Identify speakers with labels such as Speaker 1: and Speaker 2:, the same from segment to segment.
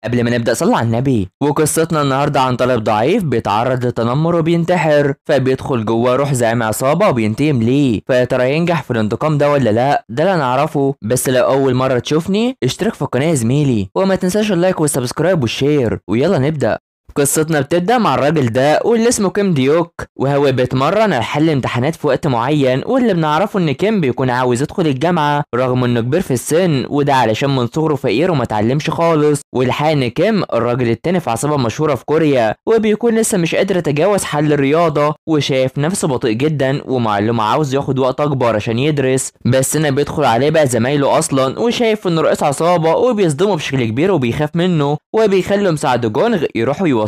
Speaker 1: قبل ما نبدأ صلوا على النبي. وقصتنا النهارده عن طالب ضعيف بيتعرض للتنمر وبينتحر، فبيدخل جوه روح زعيم عصابة وبينتقم ليه. فيا ترى ينجح في الانتقام ده ولا لا؟ ده اللي نعرفه. بس لو أول مرة تشوفني اشترك في القناة يا زميلي، وما تنساش اللايك والسبسكرايب والشير، ويلا نبدأ. قصتنا بتبدأ مع الراجل ده واللي اسمه كيم ديوك، وهو بيتمرن على حل امتحانات في وقت معين. واللي بنعرفه ان كيم بيكون عاوز يدخل الجامعة رغم انه كبير في السن، وده علشان من صغره فقير وما اتعلمش خالص. والحقيقة ان كيم الراجل التاني في عصابة مشهورة في كوريا، وبيكون لسه مش قادر يتجاوز حل الرياضة، وشايف نفسه بطيء جدا ومعلمه عاوز ياخد وقت اكبر عشان يدرس. بس هنا بيدخل عليه بقى زمايله اصلا، وشايف انه رئيس عصابة وبيصدمه بشكل كبير وبيخاف منه، وبيخلوا مساعده جونغ يروحوا يوصله.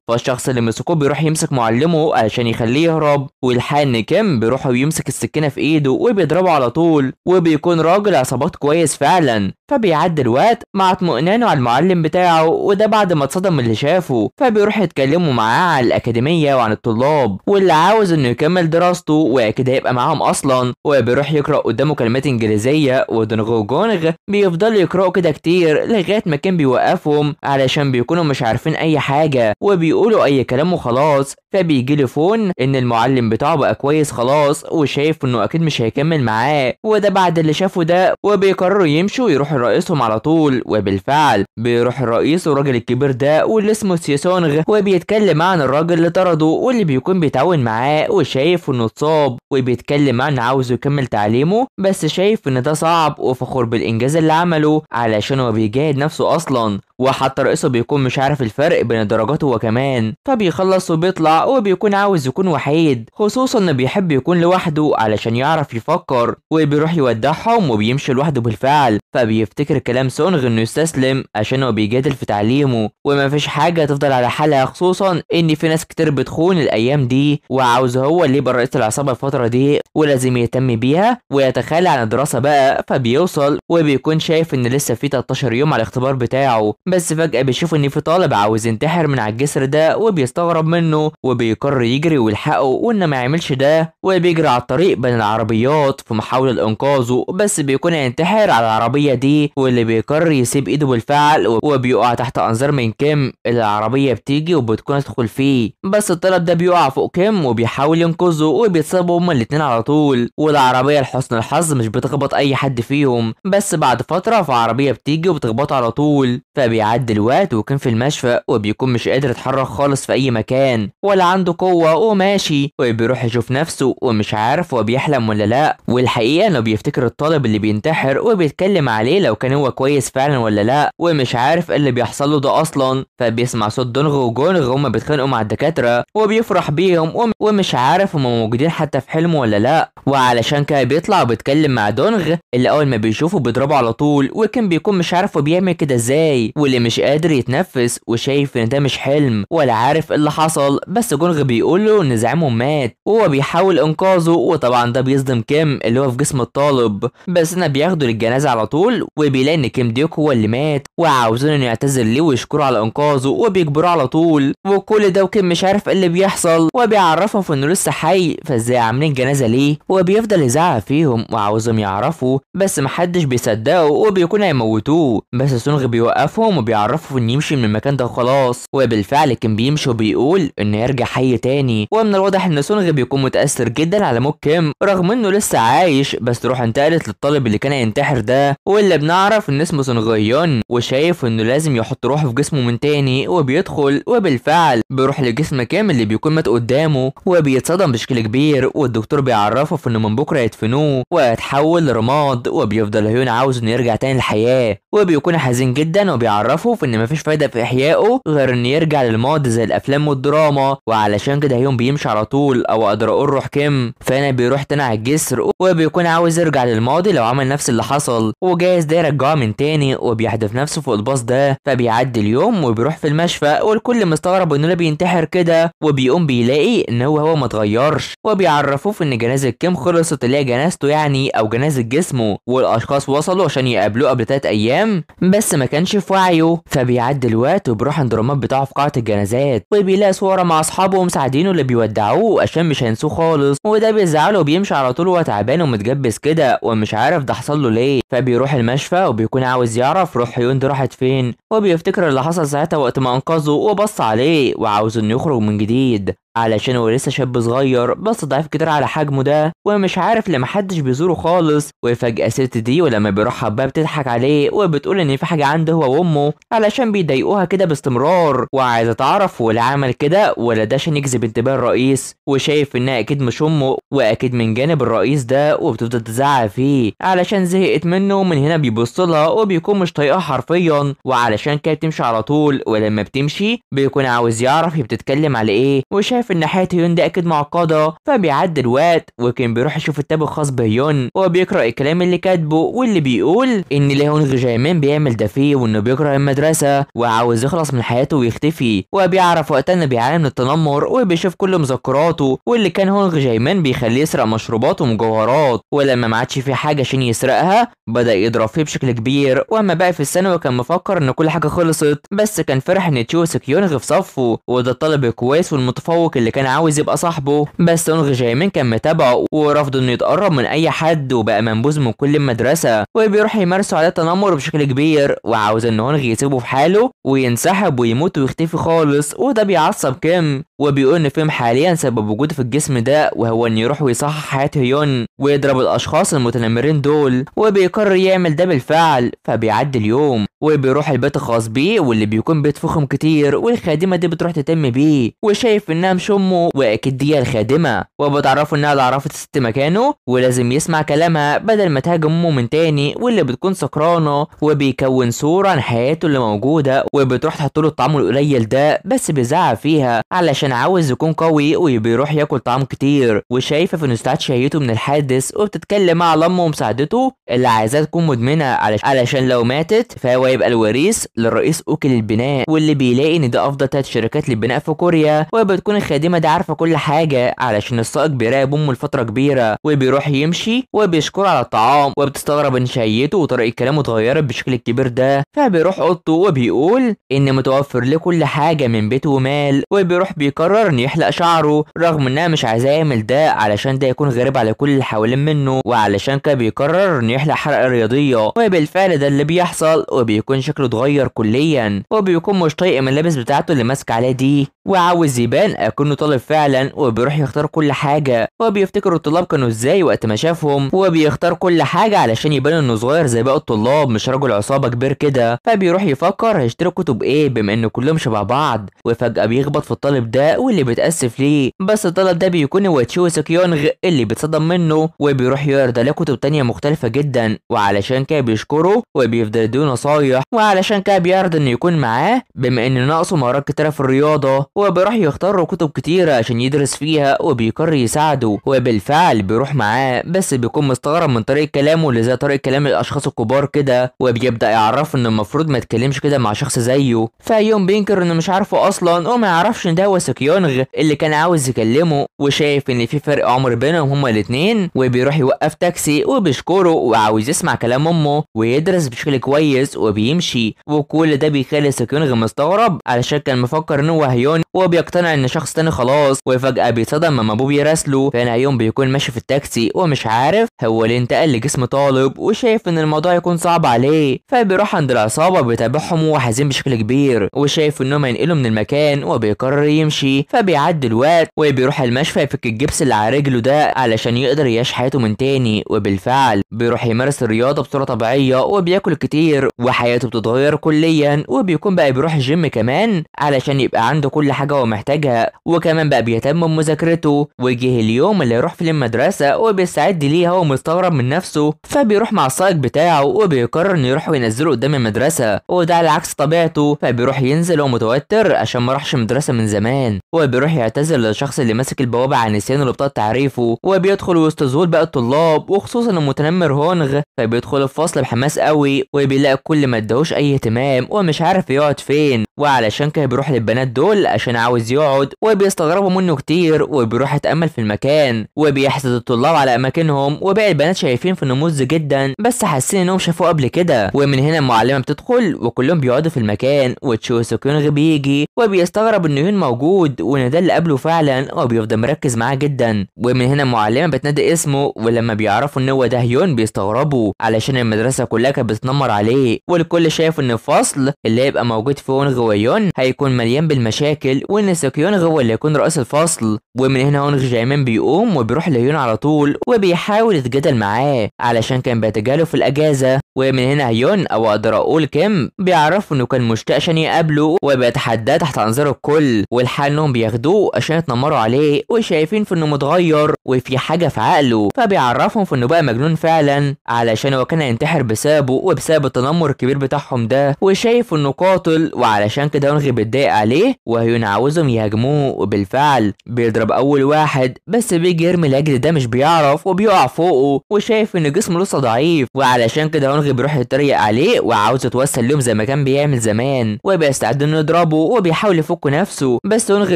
Speaker 1: فالشخص اللي مسكوه بيروح يمسك معلمه علشان يخليه يهرب. والحقيقة ان كيم بيروح ويمسك السكينة في ايده وبيضربه على طول، وبيكون راجل عصابات كويس فعلا. فبيعدي الوقت مع اطمئنانه على المعلم بتاعه، وده بعد ما اتصدم من اللي شافه. فبيروح يتكلموا معاه عن الأكاديمية وعن الطلاب، واللي عاوز انه يكمل دراسته واكيد هيبقى معاهم اصلا. وبيروح يقرأ قدامه كلمات انجليزية، ودونغ وجونغ بيفضلوا يقرأوا كده كتير لغاية ما كيم بيوقفهم علشان بيكونوا مش عارفين اي حاجة وبيقولوا اي كلام وخلاص. فبيجي له فون ان المعلم بتاعه بقى كويس خلاص، وشايف انه اكيد مش هيكمل معاه، وده بعد اللي شافه ده. وبيقرروا يمشوا ويروحوا لرئيسهم على طول. وبالفعل بيروح الرئيس والراجل الكبير ده واللي اسمه سيسونغ، وبيتكلم عن الراجل اللي طرده واللي بيكون بيتعاون معاه، وشايف انه اتصاب، وبيتكلم عن عاوز يكمل تعليمه بس شايف ان ده صعب، وفخور بالانجاز اللي عمله علشان هو بيجاهد نفسه اصلا. وحتى رئيسه بيكون مش عارف الفرق بين الدرجات هو كمان. فبيخلص وبيطلع وبيكون عاوز يكون وحيد، خصوصا انه بيحب يكون لوحده علشان يعرف يفكر. وبيروح يودعهم وبيمشي لوحده بالفعل. فبيفتكر كلام سونغ انه يستسلم عشان هو بيجادل في تعليمه وما فيش حاجه تفضل على حالها، خصوصا ان في ناس كتير بتخون الايام دي، وعاوز هو اللي يبقى رئيس العصابه الفتره دي ولازم يهتم بيها ويتخلى عن الدراسه بقى. فبيوصل وبيكون شايف ان لسه في 13 يوم على الاختبار بتاعه، بس فجأة بيشوف ان في طالب عاوز ينتحر من على الجسر ده، وبيستغرب منه وبيقرر يجري ويلحقه وانه ما يعملش ده. وبيجري على الطريق بين العربيات في محاولة لانقاذه، بس بيكون هينتحر على العربية دي، واللي بيقرر يسيب ايده بالفعل وبيقع تحت انظار من كيم. العربية بتيجي وبتكون تدخل فيه، بس الطالب ده بيقع فوق كيم وبيحاول ينقذه، وبيتصابوا هما الاتنين على طول. والعربية لحسن الحظ مش بتخبط اي حد فيهم، بس بعد فترة فعربية بتيجي وبتخبطه على طول. بيعدي الوقت وكان في المشفى، وبيكون مش قادر يتحرك خالص في اي مكان ولا عنده قوه وماشي. وبيروح يشوف نفسه ومش عارف هو بيحلم ولا لا. والحقيقه انه بيفتكر الطالب اللي بينتحر وبيتكلم عليه لو كان هو كويس فعلا ولا لا، ومش عارف ايه اللي بيحصل له ده اصلا. فبيسمع صوت دونغ وجونغ هما بيتخانقوا مع الدكاتره، وبيفرح بيهم ومش عارف هما موجودين حتى في حلمه ولا لا. وعلشان كده بيطلع وبيتكلم مع دونغ اللي اول ما بيشوفه بيضربه على طول، وكان بيكون مش عارف هو بيعمل كده ازاي، واللي مش قادر يتنفس وشايف ان ده مش حلم ولا عارف ايه اللي حصل. بس جونغ بيقول له ان زعيمهم مات وهو بيحاول انقاذه، وطبعا ده بيصدم كيم اللي هو في جسم الطالب. بس هنا بياخده للجنازه على طول، وبيلاقي ان كيم ديوك هو اللي مات، وعاوزين انه يعتذر ليه ويشكره على انقاذه، وبيجبروه على طول. وكل ده وكيم مش عارف ايه اللي بيحصل، وبيعرفهم في انه لسه حي، فازاي عاملين جنازه ليه. وبيفضل يزعق فيهم وعاوزهم يعرفوا، بس محدش بيصدقه وبيكون هيموتوه. بس سونغ بيوقفهم وبيعرفوا ان يمشي من المكان ده وخلاص. وبالفعل كان بيمشي وبيقول انه يرجع حي تاني. ومن الواضح ان سونغ بيكون متاثر جدا على موت كيم رغم انه لسه عايش، بس روح انتقلت للطالب اللي كان هينتحر ده، واللي بنعرف ان اسمه سونغ يون، وشايف انه لازم يحط روحه في جسمه من تاني. وبيدخل وبالفعل بيروح لجسم كيم اللي بيكون مات قدامه، وبيتصدم بشكل كبير. والدكتور بيعرفه في انه من بكره يدفنوه ويتحول لرماد. وبيفضل هيون عاوز انه يرجع تاني للحياه، وبيكون حزين جدا، وبيعرفه في ان مفيش فايده في احيائه غير انه يرجع للماضي زي الافلام والدراما. وعلشان كده هيون بيمشي على طول، او اقدر اقول روح كيم. فانا بيروح تاني على الجسر وبيكون عاوز يرجع للماضي لو عمل نفس اللي حصل، وجايز ده يرجعه من تاني، وبيحدف نفسه فوق الباص ده. فبيعدي اليوم وبيروح في المشفى، والكل مستغرب انه بينتحر كده. وبيقوم بيلاقي ان هو ما اتغيرش، وبيعرفوه في ان جنازه كيم خلصت، اللي هي جنازته يعني او جنازه جسمه، والاشخاص وصلوا عشان يقابلوه قبل 3 ايام بس ما كانش في وعيه. فبيعدي الوقت وبيروح عند الرماد بتاعه بيولعوا في قاعة الجنازات، وبيلاقي صورة مع اصحابه مساعدينه اللي بيودعوه عشان مش هينسوه خالص، وده بيزعله وبيمشي على طول وهو تعبان ومتجبس كده ومش عارف ده حصل له ليه. فبيروح المشفى وبيكون عاوز يعرف روح هيون دي راحت فين، وبيفتكر اللي حصل ساعتها وقت ما انقذه وبص عليه وعاوز انه يخرج من جديد، علشان هو لسه شاب صغير بس ضعيف كتير على حجمه ده ومش عارف لما محدش بيزوره خالص. وفجأة الست دي ولما بيروح بقى بتضحك عليه وبتقول ان في حاجة عنده هو وامه علشان بيضايقوها كده باستمرار، وعايزة تعرف هو اللي عمل كده ولا ده عشان يجذب انتباه الرئيس، وشايف انها اكيد مش امه واكيد من جانب الرئيس ده، وبتفضل تزعق فيه علشان زهقت منه. من هنا بيبص لها وبيكون مش طايقها حرفيا، وعلشان كده بتمشي على طول، ولما بتمشي بيكون عاوز يعرف هي بتتكلم على ايه، وشايف ان حياة هيون دي اكيد معقده. فبيعدي الوقت وكان بيروح يشوف الكتاب الخاص بهيون وبيقرا الكلام اللي كاتبه، واللي بيقول ان ليهونغ جايمان بيعمل ده فيه وانه بيكره المدرسه وعاوز يخلص من حياته ويختفي. وبيعرف وقتها انه بيعاني من التنمر وبيشوف كل مذكراته واللي كان هونغ جايمان بيخليه يسرق مشروبات ومجوهرات، ولما ما عادش في حاجه عشان يسرقها بدا يضرب فيه بشكل كبير. واما بقى في الثانوي كان مفكر ان كل حاجه خلصت، بس كان فرح ان تشو سكيونغ في صفه وده الطالب الكويس والمتفوق اللي كان عاوز يبقى صاحبه، بس هونغ جايمان كان متابعه ورفض انه يتقرب من اي حد وبقى منبوذ من كل المدرسه، وبيروح يمارسوا عليه تنمر بشكل كبير وعاوز ان هونغ يسيبه في حاله وينسحب ويموت ويختفي خالص. وده بيعصب كيم وبيقول ان فيم حاليا سبب وجوده في الجسم ده وهو ان يروح ويصحح حياه هيون ويضرب الاشخاص المتنمرين دول، وبيقرر يعمل ده بالفعل. فبيعدي اليوم وبيروح البيت الخاص بيه واللي بيكون بيت فخم كتير، والخادمه دي بتروح تهتم بيه وشايف انها مش امه واكيد دي الخادمه، وبتعرفه انها اللي عرفت الست مكانه ولازم يسمع كلامها بدل ما تهاجم امه من تاني واللي بتكون سكرانه. وبيكون صوره عن حياته اللي موجوده وبتروح تحط له الطعام القليل ده بس بيزعق فيها علشان عاوز يكون قوي وبيروح ياكل طعام كتير، وشايفه في نستعاد شهيته من الحادث وبتتكلم مع امه ومساعدته اللي عايزاه تكون مدمنه علشان لو ماتت فهو يبقى الوريث للرئيس اوكي للبناء، واللي بيلاقي ان ده افضل 3 شركات للبناء في كوريا. وبتكون الخادمه دي عارفه كل حاجه علشان السائق بيراقب امه لفتره كبيره، وبيروح يمشي وبيشكر على الطعام وبتستغرب ان شهيته وطريقه كلامه اتغيرت بالشكل الكبير ده. فبيروح اوضته وبيقول ان متوفر له كل حاجه من بيت ومال، وبيروح بيقرر ان يحلق شعره رغم انها مش عايزاه يعمل ده علشان ده يكون غريب على كل اللي حوالين منه، وعلشان كده بيقرر ان يحلق حلقه رياضيه. وبالفعل ده اللي بيحصل وبيكون شكله اتغير كليا وبيكون مش طايق الملابس بتاعته اللي ماسك عليها دي وعاوز يبان اكنه طالب فعلا، وبيروح يختار كل حاجه وبيفتكر الطلاب كانوا ازاي وقت ما شافهم، وبيختار كل حاجه علشان يبان انه صغير زي باقي الطلاب مش رجل عصابه كبير كده. فبيروح يفكر هيشتري كتب ايه بما ان كلهم شبه بعض، وفجاه بيخبط في الطالب ده واللي بيتاسف ليه، بس الطالب ده بيكون هو تشو سكيونغ اللي بيتصدم منه، وبيروح يعرض عليه كتب تانية مختلفه جدا وعلشان كده بيشكره وبيفضل يديه نصايح، وعلشان كده بيعرض انه يكون معاه بما ان ناقصه مهارات كتيره في الرياضه، وبيروح يختار له كتب كتيره عشان يدرس فيها وبيقرر يساعده. وبالفعل بيروح معاه بس بيكون مستغرب من طريقه كلامه اللي زي طريقه كلام الاشخاص الكبار كده، وبيبدا يعرف انه المفروض ما يتكلمش كده مع شخص زيه. فيوم بينكر انه مش عارفه اصلا وما يعرفش ان ده هو سكيونغ اللي كان عاوز يكلمه، وشايف ان في فرق عمر بينهم هما الاثنين، وبيروح يوقف تاكسي وبيشكره وعاوز يسمع كلام امه ويدرس بشكل كويس وبيمشي. وكل ده بيخلي سكيونغ مستغرب علشان كان مفكر ان هو هيون وبيقتنع ان شخص تاني خلاص، وفجاه بيتصدم لما ابوه بيراسله. فهنا هيون بيكون ماشي في التاكسي ومش عارف هو ليه انتقل لجسم طالب وشايف ان الموضوع يكون صعب عليه، فبيروح عند العصابه بيتابعهم وهو حزين بشكل كبير وشايف انهم هينقلوا من المكان وبيقرر يمشي. فبيعدي الوقت وبيروح المشفى يفك الجبس اللي على رجله ده علشان يقدر يعيش حياته من تاني، وبالفعل بيروح يمارس الرياضه بصوره طبيعيه وبياكل كتير وحياته بتتغير كليا، وبيكون بقى بيروح الجيم كمان علشان يبقى عنده كل حاجه هو محتاجها، وكمان بقى بيهتم بمذاكرته. وجه اليوم اللي يروح فيه المدرسه وبيستعد ليها ومستغرب من نفسه، فبيروح مع السائق بتاعه وبيقرر انه يروح وينزله قدام المدرسه، وده على عكس طبيعته. فبيروح ينزل وهو متوتر عشان ما راحش مدرسه من زمان، وبيروح يعتذر للشخص اللي ماسك البوابه عن نسيانه اللي بطاقه تعريفه، وبيدخل وسط ذهول باقي الطلاب وخصوصا المتنمر هونغ. فبيدخل الفصل بحماس قوي وبيلاقي كل ما اداهوش اي اهتمام ومش عارف يقعد فين، وعلشان كده بيروح للبنات دول عشان عاوز يقعد، وبيستغربوا منه كتير وبيروح يتأمل في المكان وبيحسد الطلاب على اماكنهم، وباقي البنات شايفين في انه مز جدا بس حاسين انهم شافوه قبل كده. ومن هنا المعلمه بتدخل وكلهم بيقعدوا في المكان، وتشو سكيونغ بيجي وبيستغرب ان يون موجود وان ده اللي قبله فعلا، وبيفضل مركز معاه جدا. ومن هنا المعلمه بتنادي اسمه، ولما بيعرفوا ان هو ده يون بيستغربوا علشان المدرسه كلها كانت بتتنمر عليه، والكل شايف ان الفصل اللي هيبقى موجود فيه هونغ ويون هيكون مليان بالمشاكل، وان سكيونغ هو اللي هيكون رئيس الفصل. ومن هنا هونغ جايمان بيقوم وبيروح ليون على طول وبيحاول يتجادل معاه علشان كان بيتجاهله في الاجازه. ومن هنا هيون او اقدر اقول كيم بيعرفوا انه كان مشتاق عشان يقابله وبيتحداه تحت انظار الكل، والحال انهم بياخدوه عشان يتنمروا عليه وشايفين في انه متغير وفي حاجه في عقله، فبيعرفهم في انه بقى مجنون فعلا علشان هو كان هينتحر بسببه وبسبب التنمر الكبير بتاعهم ده، وشايف انه قاتل. وعلشان كده هونغ بيتضايق عليه وهيون عاوزهم يهاجموه، وبالفعل بيضرب اول واحد بس بيجي يرمي لاجل ده مش بيعرف وبيقع فوقه، وشايف ان جسمه لسه ضعيف. وعلشان كده هونغ بيروح يتريق عليه وعاوز يتوسل لهم زي ما كان بيعمل زمان، وبيستعد انه يضربه وبيحاول يفك نفسه، بس هونغ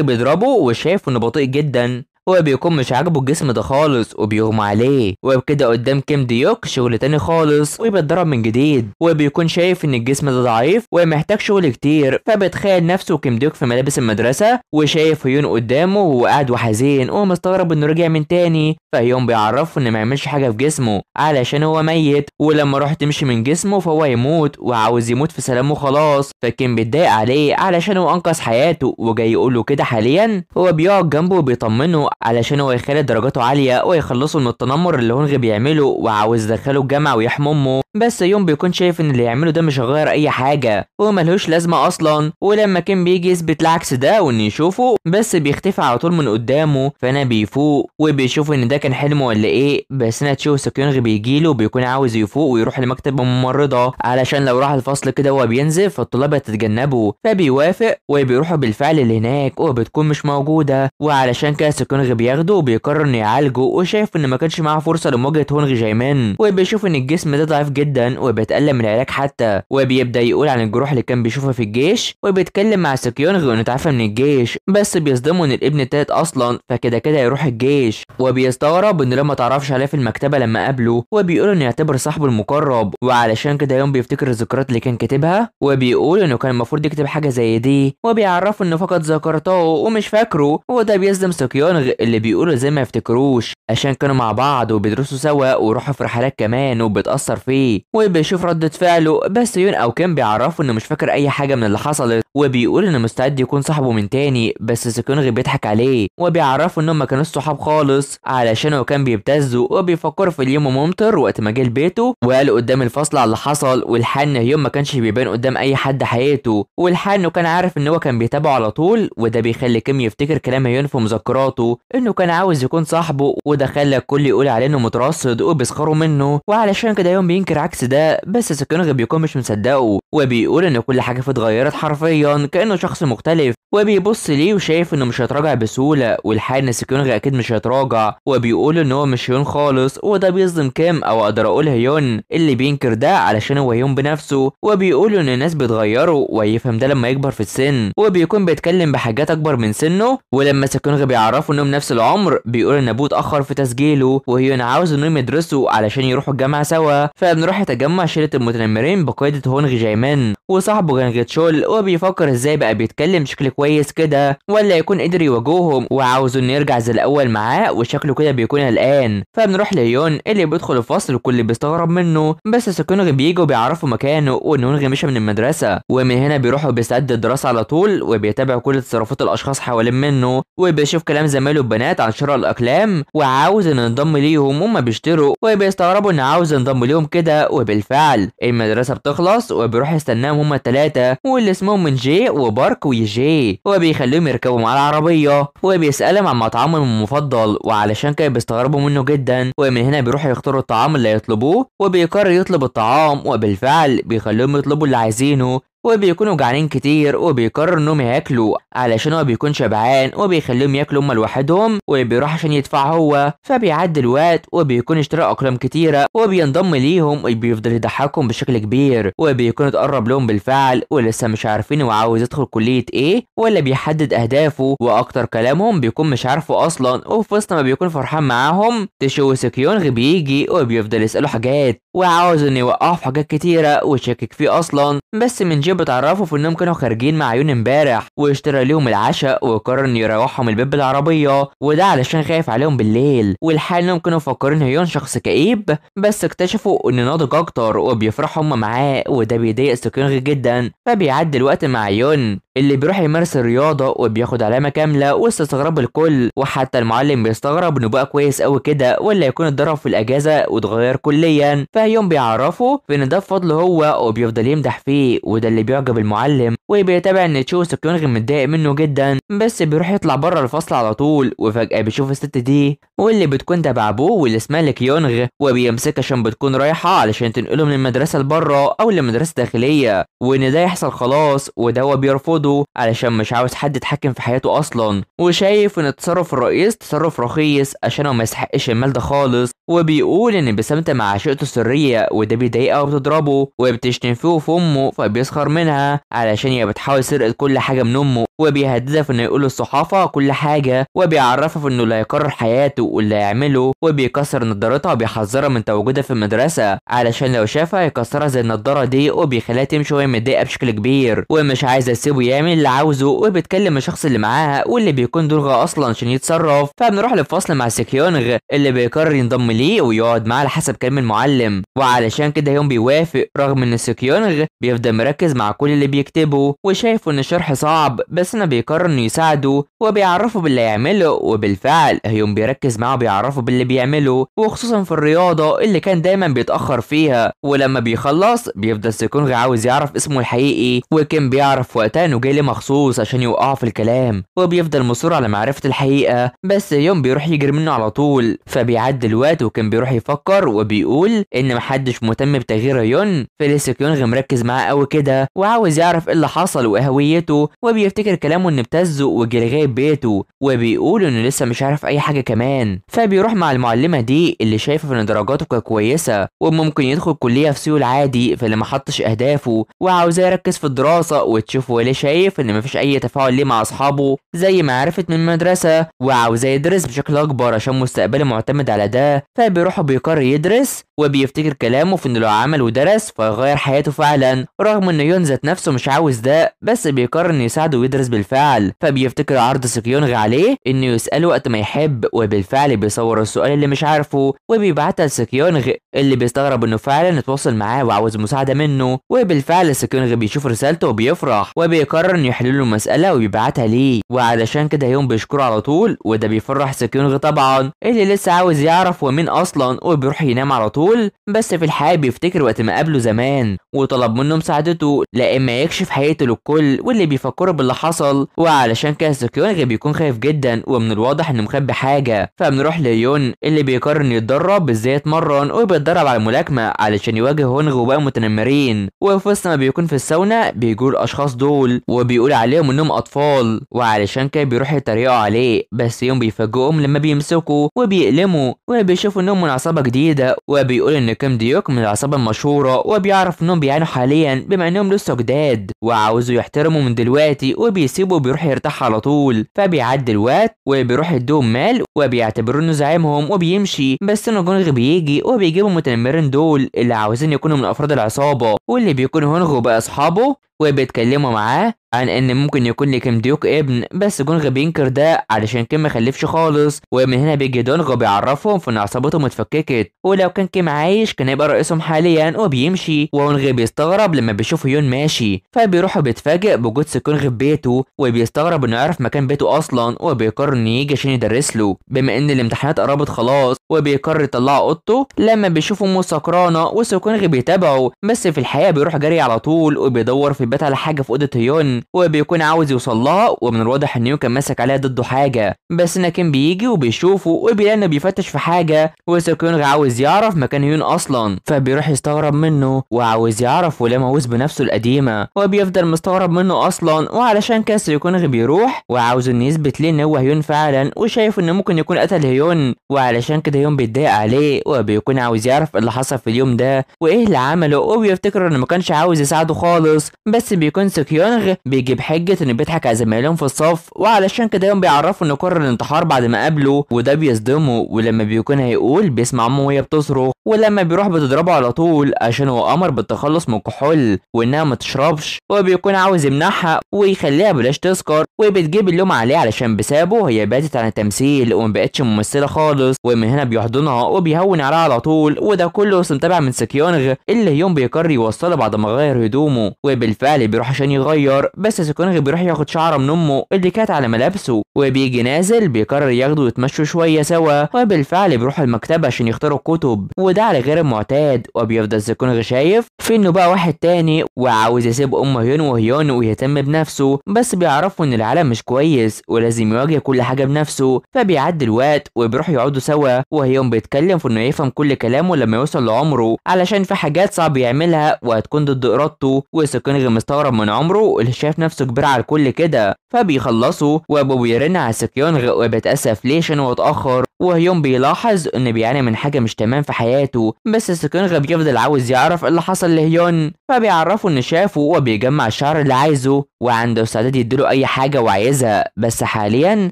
Speaker 1: بيضربه وشايف انه بطيء جدا وبيكون مش عاجبه الجسم ده خالص وبيغمى عليه. وبكده قدام كيم ديوك شغل تاني خالص وبيتدرب من جديد، وبيكون شايف ان الجسم ده ضعيف ومحتاج شغل كتير، فبيتخيل نفسه كيم ديوك في ملابس المدرسه وشايف هيون قدامه وهو قاعد وحزين ومستغرب انه رجع من تاني. فهيون بيعرفه ان ما يعملش حاجه في جسمه علشان هو ميت، ولما روح تمشي من جسمه فهو يموت وعاوز يموت في سلام وخلاص. فكيم بيتضايق عليه علشان هو انقذ حياته وجاي يقول له كده حاليا، هو بيقعد جنبه وبيطمنه علشان هو يخلي درجاته عاليه ويخلصوا من التنمر اللي هونغ بيعمله، وعاوز يدخله الجامعه ويحمي امه. بس يوم بيكون شايف ان اللي يعمله ده مش هيغير اي حاجه وملهوش لازمه اصلا. ولما كان بيجي يثبت العكس ده وان يشوفه بس بيختفي على طول من قدامه، فانا بيفوق وبيشوف ان ده كان حلم ولا ايه. بس انا تشو سكيونغ بيجيله وبيكون عاوز يفوق ويروح لمكتب الممرضه علشان لو راح الفصل كده وهو بينزف فالطلاب هتتجنبه، فبيوافق وبيروحوا بالفعل لهناك وبتكون مش موجوده. وعلشان كده سكيونغ بياخده وبيقرر انه يعالجه، وشايف ان ما كانش معاه فرصه لمواجهه هونغ جايمان، وبيشوف ان الجسم ده ضعيف جدا وبيتألم من العلاج حتى، وبيبدا يقول عن الجروح اللي كان بيشوفها في الجيش، وبيتكلم مع سكيونغ انه اتعافى من الجيش، بس بيصدمه ان الابن التالت اصلا فكده كده يروح الجيش. وبيستغرب انه لما تعرفش عليه في المكتبه لما قابله، وبيقول انه يعتبر صاحبه المقرب. وعلشان كده يوم بيفتكر الذكريات اللي كان كاتبها وبيقول انه كان المفروض يكتب حاجه زي دي، وبيعرف انه فقد ذاكرته ومش فاكره. وده بيصدم سكيونغ اللي بيقولوا زي ما يفتكروش عشان كانوا مع بعض وبيدرسوا سوا ويروحوا في رحلات كمان، وبتأثر فيه وبيشوف ردة فعله. بس يون او كيم بيعرفوا انه مش فاكر اي حاجه من اللي حصلت، وبيقول انه مستعد يكون صاحبه من تاني. بس سكيونغ بيضحك عليه وبيعرفوا انهم ما كانوش صحاب خالص علشان هو كان بيبتزوا وبيفكروا في اليوم ممطر وقت ما جه لبيته وقال قدام الفصل على اللي حصل، والحال ان يوم ما كانش بيبان قدام اي حد حقيقته، والحال انه كان عارف ان هو كان بيتابعه على طول. وده بيخلي كيم يفتكر كلام هيون في مذكراته انه كان عاوز يكون صاحبه، وده خلى الكل يقول عليه انه مترصد وبيسخروا منه. وعلشان كده يوم بينكر عكس ده، بس سكيونغ بيكون مش مصدقه وبيقول ان كل حاجه فيه اتغيرت حرفيا كانه شخص مختلف، وبيبص ليه وشايف انه مش هيتراجع بسهوله، والحال ان سكيونغ اكيد مش هيتراجع، وبيقول ان هو مش هيون خالص. وده بيصدم كيم او اقدر اقول هيون اللي بينكر ده علشان هو هيون بنفسه، وبيقول ان الناس بيتغيروا ويفهم ده لما يكبر في السن، وبيكون بيتكلم بحاجات اكبر من سنه. ولما سكيونغ بيعرفوا انهم نفس العمر بيقول ان ابوه اتاخر في تسجيله، وهيون عاوز انهم يدرسوا علشان يروحوا الجامعه سوا. فبنروح يتجمع شله المتنمرين بقياده هونغ جايمان وصاحبه جانغ تشول، وبيفكر ازاي بقى بيتكلم بشكل كويس كده ولا يكون قدر يواجههم، وعاوز انه يرجع زي الاول معاه وشكله كده بيكون قلقان. فبنروح لهيون اللي بيدخل الفصل والكل بيستغرب منه، بس سكيونغ بيجي وبيعرفوا مكانه وان هونغ مشى من المدرسه. ومن هنا بيروحوا بيستعد الدراسه على طول وبيتابع كل تصرفات الاشخاص حوالين منه، وبيشوف كلام زمايله البنات عن شراء الاقلام وعاوز انه ينضم ليهم، هما بيشتروا وبيستغربوا انه عاوز ينضم ليهم كده. وبالفعل المدرسه بتخلص وبيروح يستناهم هما الثلاثه واللي اسمهم من جي وبارك ويجي، وبيخليهم يركبوا مع العربيه وبيسالهم عن مطعمهم المفضل، وعلشان كده بيستغربوا منه جدا. ومن هنا بيروحوا يختاروا الطعام اللي يطلبوه وبيقرر يطلب الطعام، وبالفعل بيخليهم يطلبوا اللي عايزينه. وبيكونوا جعانين كتير وبيقرروا انهم ياكلوا علشان هو بيكون شبعان وبيخليهم ياكلوا هم لوحدهم وبيروح عشان يدفع هو. فبيعدي الوقت وبيكون اشترى اقلام كتيره وبينضم ليهم وبيفضل يضحكهم بشكل كبير وبيكون اتقرب لهم بالفعل ولسه مش عارفين هو عاوز يدخل كليه ايه ولا بيحدد اهدافه واكتر كلامهم بيكون مش عارفه اصلا. وفي وسط ما بيكون فرحان معاهم تشو سكيونغ بيجي وبيفضل يساله حاجات وعاوز انه يوقعه في حاجات كتيره وشاكك فيه اصلا. بس من جيب بتعرفه في انهم كانوا خارجين مع عيون امبارح واشترى ليهم العشاء وقرر انه يروحهم البيت بالعربيه وده علشان خايف عليهم بالليل. والحال انهم كانوا مفكرين هيون شخص كئيب بس اكتشفوا انه ناضج اكتر وبيفرحوا هم معاه وده بيضايق سكيونغ جدا. فبيعدي الوقت مع يون اللي بيروح يمارس الرياضه وبياخد علامه كامله وسط استغراب الكل وحتى المعلم بيستغرب انه بقى كويس قوي كده ولا يكون اتدرب في الاجازه واتغير كليا. فيوم بيعرفه في ان ده بفضل هو وبيفضل يمدح فيه وده اللي بيعجب المعلم وبيتابع ان تشو سكيونغ متضايق منه جدا بس بيروح يطلع بره الفصل على طول وفجاه بيشوف الست دي واللي بتكون تبع ابوه واللي اسمها لكيونغ وبيمسكها عشان بتكون رايحه علشان تنقله من المدرسه لبره او لمدرسه داخليه وان ده يحصل خلاص وده هو بيرفضه علشان مش عاوز حد يتحكم في حياته اصلا وشايف ان تصرف الرئيس تصرف رخيص عشان هو ما يستحقش المال ده خالص. وبيقول ان بسمته مع عشيقته السريه وده بيضايقها وبتضربه وبتشتم فيه وفي امه فبيسخر منها علشان هي بتحاول سرقه كل حاجه من امه وبيهددها في انه يقول للصحافه كل حاجه وبيعرفها في انه اللي هيكرر حياته واللي هيعمله وبيكسر نظارتها وبيحذرها من تواجدها في المدرسه علشان لو شافها يكسرها زي النضاره دي وبيخليها تمشي وهي متضايقه بشكل كبير ومش عايزه تسيبه يعمل اللي عاوزه وبتكلم الشخص اللي معاها واللي بيكون دورها اصلا عشان يتصرف. فبنروح للفصل مع سكيونغ اللي بيقرر ينضم ليه ويقعد معاه على حسب كلام المعلم وعلشان كده يوم بيوافق رغم ان سكيونغ بيفضل مركز مع كل اللي بيكتبه وشايف ان الشرح صعب بس انه بيقرر انه يساعده وبيعرفه باللي يعمله وبالفعل هيوم بيركز معاه وبيعرفه باللي بيعمله وخصوصا في الرياضه اللي كان دايما بيتاخر فيها. ولما بيخلص بيفضل سكيونغ عاوز يعرف اسمه الحقيقي وكان بيعرف وقتها انه جاي ليه مخصوص عشان يوقعه في الكلام وبيفضل مصر على معرفه الحقيقه بس يوم بيروح يجري منه على طول. فبيعدي الوقت وكان بيروح يفكر وبيقول ان محدش مهتم بتغيير يون سكيونغ مركز معاه قوي كده وعاوز يعرف ايه اللي حصل وهويته وبيفتكر كلامه ان ابتزه وجه لغايه بيته وبيقول انه لسه مش عارف اي حاجه كمان. فبيروح مع المعلمه دي اللي شايفه ان درجاته كانت كويسه وممكن يدخل كليه في سيول عادي فاللي ما حطش اهدافه وعاوزاه يركز في الدراسه وتشوف هو ليه شايف ان مفيش اي تفاعل ليه مع اصحابه زي ما عرفت من المدرسه وعاوزاه يدرس بشكل اكبر عشان مستقبله معتمد على ده. فبيروح وبيقرر يدرس وبيفتكر كلامه في انه لو عمل ودرس فيغير حياته فعلا رغم ان يون ذات نفسه مش عاوز ده بس بيقرر انه يساعده ويدرس بالفعل. فبيفتكر عرض سكيونغ عليه انه يساله وقت ما يحب وبالفعل بيصور السؤال اللي مش عارفه وبيبعتها لسكيونغ اللي بيستغرب انه فعلا اتواصل معاه وعاوز مساعده منه وبالفعل سكيونغ بيشوف رسالته وبيفرح وبيقرر انه يحل له المساله ويبعتها ليه وعلشان كده يوم بيشكره على طول وده بيفرح سكيونغ طبعا اللي لسه عاوز يعرف هو مين اصلا وبيروح ينام على طول. بس في الحقيقه بيفتكر وقت ما قابله زمان وطلب منه مساعدته لا اما يكشف حقيقته للكل واللي بيفكروا باللي حصل وعلشان كده سكيونغ بيكون خايف جدا ومن الواضح انه مخبي حاجه. فبنروح ليون اللي بيقرر انه يتدرب ازاي يتمرن وبيتدرب على الملاكمه علشان يواجه هونغ وباقي المتنمرين وفي وسط ما بيكون في الساونا بيجوا الاشخاص دول وبيقول عليهم انهم اطفال وعلشان كده بيروح يتريقوا عليه بس يوم بيفاجئهم لما بيمسكوا وبيألموا وبيشوفوا انهم من عصابه جديده وبيقول ان كيم ديوك من العصابه المشهوره وبيعرف انهم بيعانوا حاليا بما انهم لسه جداد وعاوزوا يحترموا من دلوقتي وبيسيبوا وبيروح يرتاح على طول. فبيعدي الوقت وبيروح يدوهم مال وبيعتبروا انه زعيمهم وبيمشي بس انه جونغ بيجي وبيجيبوا المتنمرين دول اللي عاوزين يكونوا من افراد العصابه واللي بيكون هونغ وبقى اصحابه وبيتكلموا معاه عن ان ممكن يكون لكيم ديوك ابن بس جونغ بينكر ده علشان كيم ما خلفش خالص ومن هنا بيجي دونغ بيعرفهم في ان عصابتهم اتفككت ولو كان كيم عايش كان هيبقى رئيسهم حاليا وبيمشي وهونغ بيستغرب لما بيشوف يون ماشي فبيروح وبيتفاجئ بوجود سكونغ في بيته وبيستغرب انه يعرف مكان بيته اصلا وبيقرر انه يجي عشان يدرس له بما ان الامتحانات قربت خلاص وبيقرر يطلع اوضته لما بيشوف امه سكرانه وسكونغ بيتابعه بس في الحقيقه بيروح جري على طول وبيدور في البيت على حاجه في اوضه هيون وبيكون عاوز يوصل لها، ومن الواضح ان يون كان ماسك عليها ضده حاجه، بس ناكين بيجي وبيشوفه وبيلاقي انه بيفتش في حاجه، وسكيونغ عاوز يعرف مكان يون اصلا، فبيروح يستغرب منه وعاوز يعرف وليه مهووس بنفسه القديمه، وبيفضل مستغرب منه اصلا. وعلشان كده سكيونغ بيروح وعاوز انه يثبت ليه ان هو هيون فعلا، وشايف انه ممكن يكون قتل هيون، وعلشان كده هيون بيتضايق عليه وبيكون عاوز يعرف اللي حصل في اليوم ده وايه اللي عمله، وبيفتكر انه ما كانش عاوز يساعده خالص، بس بيكون سكيونغ بيجيب حجه انه بيضحك على زمايلهم في الصف، وعلشان كده هيون بيعرفوا انه قرر الانتحار بعد ما قابله، وده بيصدمه. ولما بيكون هيقول بيسمع امه وهي بتصرخ، ولما بيروح بتضربه على طول عشان هو امر بالتخلص من الكحول وانها ما تشربش، وبيكون عاوز يمنعها ويخليها بلاش تسكر، وبتجيب اللوم عليه علشان بسببه هي باتت عن التمثيل وما بقتش ممثله خالص، ومن هنا بيحضنها وبيهون عليها على طول. وده كله متابع من سكيونغ اللي هيون بيقرر يوصله بعد ما غير هدومه، وبالفعل بيروح عشان يغير، بس سكيونغ بيروح ياخد شعره من امه اللي كانت على ملابسه، وبيجي نازل بيقرر ياخده ويتمشوا شويه سوا، وبالفعل بيروح المكتبه عشان يختاروا كتب، وده على غير المعتاد. وبيفضل سكيونغ شايف في انه بقى واحد تاني وعاوز يسيب ام هيون وهيون ويهتم بنفسه، بس بيعرفوا ان العالم مش كويس ولازم يواجه كل حاجه بنفسه. فبيعدي الوقت وبيروحوا يقعدوا سوا، وهيون بيتكلم في انه يفهم كل كلامه لما يوصل لعمره علشان في حاجات صعب يعملها وهتكون ضد ارادته، وسكيونغ مستغرب من عمره اللي شايف نفسه كبير على الكل كده. فبيخلصوا وابو بيرن على سكيونغ وبيتاسف ليه عشان هو اتاخر، وهيون بيلاحظ انه بيعاني من حاجه مش تمام في حياته، بس سكيونغ بيفضل عاوز يعرف اللي حصل لهيون، فبيعرفه انه شافه وبيجمع الشعر اللي عايزه وعنده استعداد يديله اي حاجه وعايزها، بس حاليا